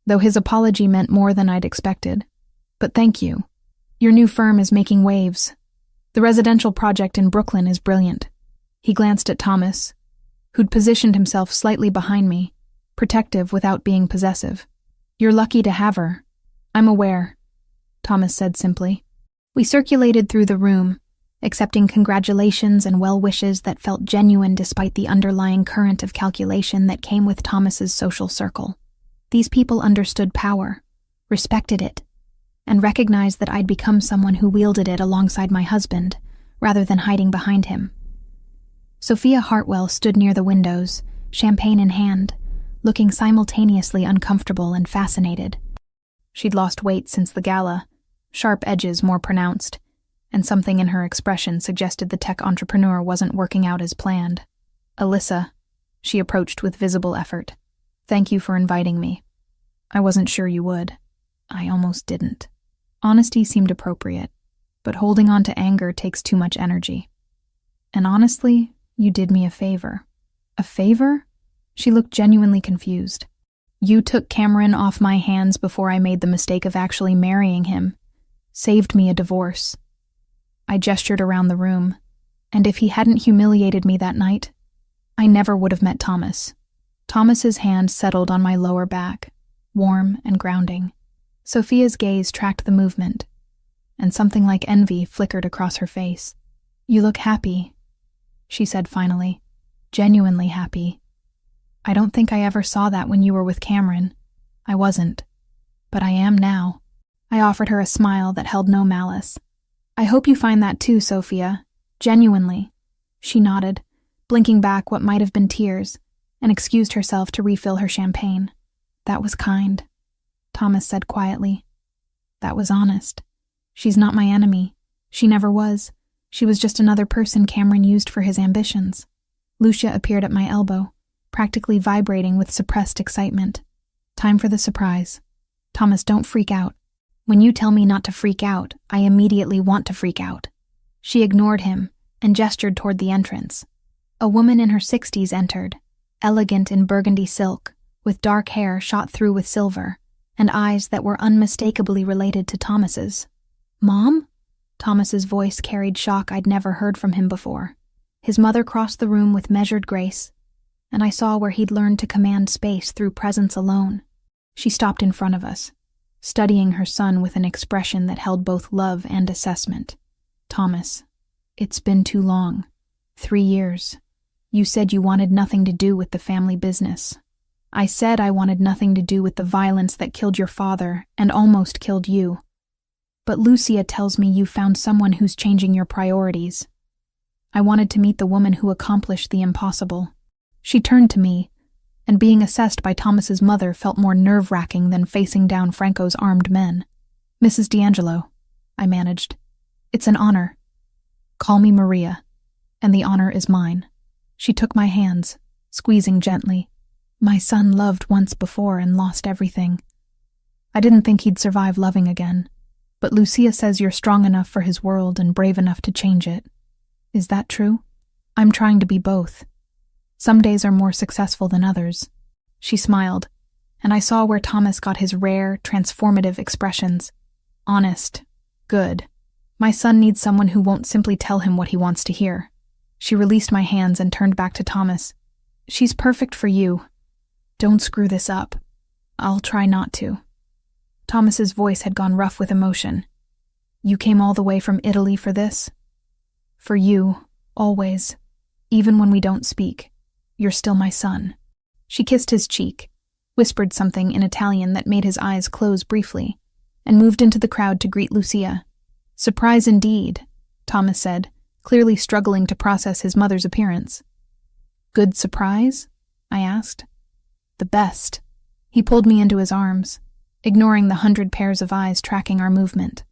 though his apology meant more than I'd expected. But thank you. Your new firm is making waves. The residential project in Brooklyn is brilliant. He glanced at Thomas, who'd positioned himself slightly behind me, protective without being possessive. You're lucky to have her. I'm aware, Thomas said simply. We circulated through the room, accepting congratulations and well wishes that felt genuine despite the underlying current of calculation that came with Thomas's social circle. These people understood power, respected it, and recognized that I'd become someone who wielded it alongside my husband, rather than hiding behind him. Sophia Hartwell stood near the windows, champagne in hand, looking simultaneously uncomfortable and fascinated. She'd lost weight since the gala, sharp edges more pronounced, and something in her expression suggested the tech entrepreneur wasn't working out as planned. Alyssa, she approached with visible effort. Thank you for inviting me. I wasn't sure you would. I almost didn't. Honesty seemed appropriate, but holding on to anger takes too much energy. And honestly, you did me a favor. A favor? She looked genuinely confused. You took Cameron off my hands before I made the mistake of actually marrying him. Saved me a divorce. I gestured around the room, and if he hadn't humiliated me that night, I never would have met Thomas. Thomas's hand settled on my lower back, warm and grounding. Sophia's gaze tracked the movement, and something like envy flickered across her face. You look happy, she said finally. Genuinely happy. I don't think I ever saw that when you were with Cameron. I wasn't. But I am now. I offered her a smile that held no malice. I hope you find that too, Sophia. Genuinely. She nodded, blinking back what might have been tears, and excused herself to refill her champagne. That was kind, Thomas said quietly. That was honest. She's not my enemy. She never was. She was just another person Cameron used for his ambitions. Lucia appeared at my elbow, practically vibrating with suppressed excitement. Time for the surprise. Thomas, don't freak out. When you tell me not to freak out, I immediately want to freak out. She ignored him and gestured toward the entrance. A woman in her 60s entered, elegant in burgundy silk, with dark hair shot through with silver, and eyes that were unmistakably related to Thomas's. Mom? Thomas's voice carried shock I'd never heard from him before. His mother crossed the room with measured grace, and I saw where he'd learned to command space through presence alone. She stopped in front of us, studying her son with an expression that held both love and assessment. Thomas, it's been too long. 3 years. You said you wanted nothing to do with the family business. I said I wanted nothing to do with the violence that killed your father and almost killed you. But Lucia tells me you found someone who's changing your priorities. I wanted to meet the woman who accomplished the impossible. She turned to me, and being assessed by Thomas's mother felt more nerve-wracking than facing down Franco's armed men. Mrs. D'Angelo, I managed. It's an honor. Call me Maria, and the honor is mine. She took my hands, squeezing gently. My son loved once before and lost everything. I didn't think he'd survive loving again, but Lucia says you're strong enough for his world and brave enough to change it. Is that true? I'm trying to be both. Some days are more successful than others. She smiled, and I saw where Thomas got his rare, transformative expressions. Honest. Good. My son needs someone who won't simply tell him what he wants to hear. She released my hands and turned back to Thomas. She's perfect for you. Don't screw this up. I'll try not to. Thomas's voice had gone rough with emotion. You came all the way from Italy for this? For you, always. Even when we don't speak. You're still my son. She kissed his cheek, whispered something in Italian that made his eyes close briefly, and moved into the crowd to greet Lucia. Surprise indeed, Thomas said, clearly struggling to process his mother's appearance. Good surprise? I asked. The best. He pulled me into his arms, ignoring the 100 pairs of eyes tracking our movement.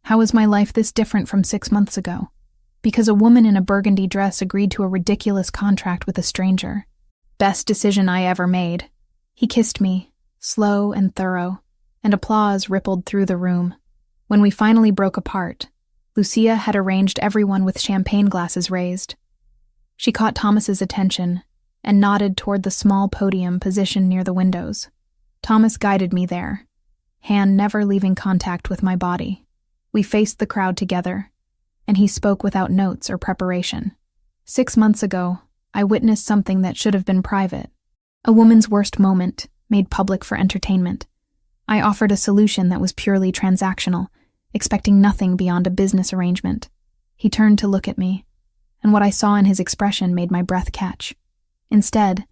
How is my life this different from 6 months ago? Because a woman in a burgundy dress agreed to a ridiculous contract with a stranger. Best decision I ever made. He kissed me, slow and thorough, and applause rippled through the room. When we finally broke apart, Lucia had arranged everyone with champagne glasses raised. She caught Thomas's attention and nodded toward the small podium positioned near the windows. Thomas guided me there, hand never leaving contact with my body. We faced the crowd together, and he spoke without notes or preparation. 6 months ago, I witnessed something that should have been private. A woman's worst moment, made public for entertainment. I offered a solution that was purely transactional, expecting nothing beyond a business arrangement. He turned to look at me, and what I saw in his expression made my breath catch. Instead,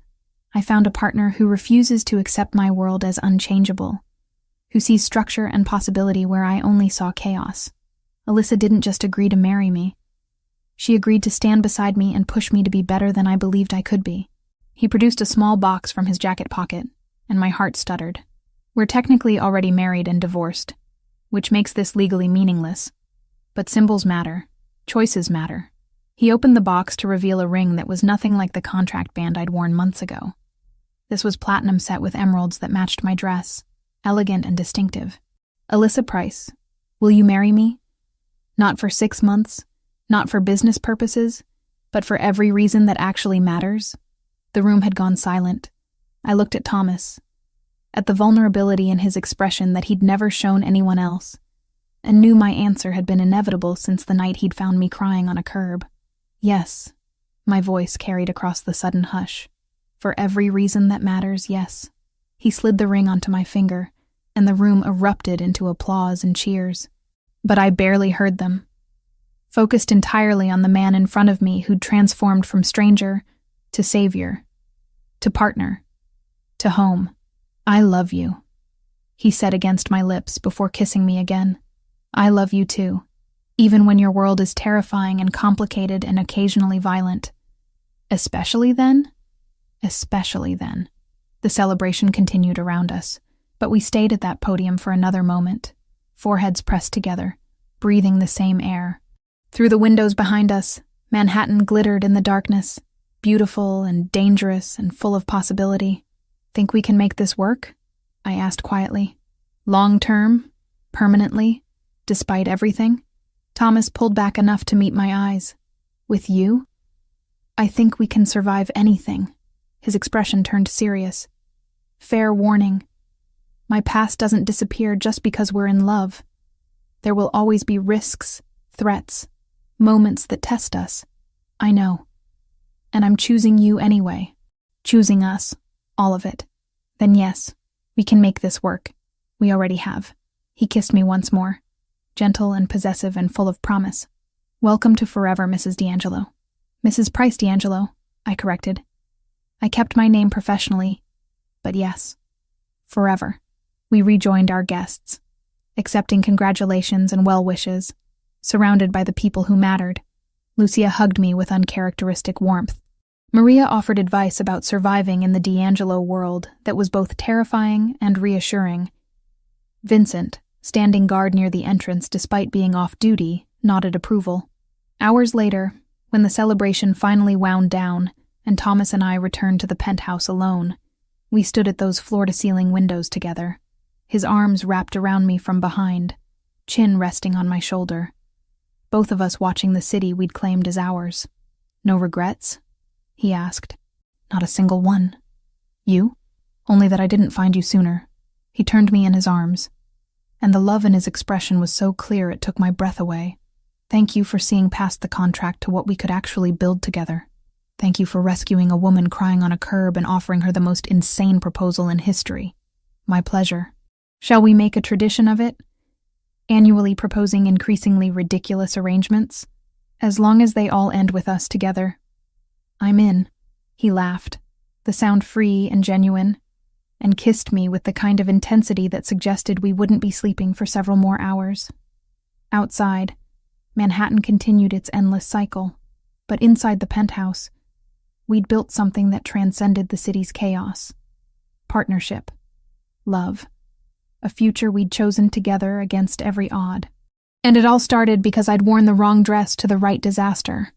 I found a partner who refuses to accept my world as unchangeable, who sees structure and possibility where I only saw chaos. Alyssa didn't just agree to marry me. She agreed to stand beside me and push me to be better than I believed I could be. He produced a small box from his jacket pocket, and my heart stuttered. We're technically already married and divorced, which makes this legally meaningless. But symbols matter. Choices matter. He opened the box to reveal a ring that was nothing like the contract band I'd worn months ago. This was platinum set with emeralds that matched my dress, elegant and distinctive. Alyssa Price, will you marry me? Not for 6 months, not for business purposes, but for every reason that actually matters. The room had gone silent. I looked at Thomas, at the vulnerability in his expression that he'd never shown anyone else, and knew my answer had been inevitable since the night he'd found me crying on a curb. Yes, my voice carried across the sudden hush. For every reason that matters, yes. He slid the ring onto my finger, and the room erupted into applause and cheers. But I barely heard them. Focused entirely on the man in front of me who'd transformed from stranger to savior, to partner, to home. I love you, he said against my lips before kissing me again. I love you too, even when your world is terrifying and complicated and occasionally violent. Especially then? Especially then. The celebration continued around us, but we stayed at that podium for another moment, foreheads pressed together, breathing the same air. Through the windows behind us, Manhattan glittered in the darkness, beautiful and dangerous and full of possibility. "Think we can make this work?" I asked quietly. "Long term? Permanently? Despite everything?" Thomas pulled back enough to meet my eyes. "With you? I think we can survive anything." His expression turned serious. "Fair warning. My past doesn't disappear just because we're in love. There will always be risks, threats, moments that test us. I know. And I'm choosing you anyway. Choosing us. All of it. Then yes, we can make this work. We already have." He kissed me once more, gentle and possessive and full of promise. "Welcome to forever, Mrs. D'Angelo." "Mrs. Price D'Angelo," I corrected. I kept my name professionally, but yes, forever. We rejoined our guests, accepting congratulations and well wishes, surrounded by the people who mattered. Lucia hugged me with uncharacteristic warmth. Maria offered advice about surviving in the D'Angelo world that was both terrifying and reassuring. Vincent, standing guard near the entrance despite being off duty, nodded approval. Hours later, when the celebration finally wound down and Thomas and I returned to the penthouse alone, we stood at those floor-to-ceiling windows together, his arms wrapped around me from behind, chin resting on my shoulder. Both of us watching the city we'd claimed as ours. "No regrets?" he asked. "Not a single one." "You?" "Only that I didn't find you sooner." He turned me in his arms, and the love in his expression was so clear it took my breath away. "Thank you for seeing past the contract to what we could actually build together. Thank you for rescuing a woman crying on a curb and offering her the most insane proposal in history." "My pleasure. Shall we make a tradition of it? Annually proposing increasingly ridiculous arrangements? As long as they all end with us together." "I'm in." He laughed, the sound free and genuine, and kissed me with the kind of intensity that suggested we wouldn't be sleeping for several more hours. Outside, Manhattan continued its endless cycle, but inside the penthouse, we'd built something that transcended the city's chaos. Partnership. Love. A future we'd chosen together against every odd. And it all started because I'd worn the wrong dress to the right disaster.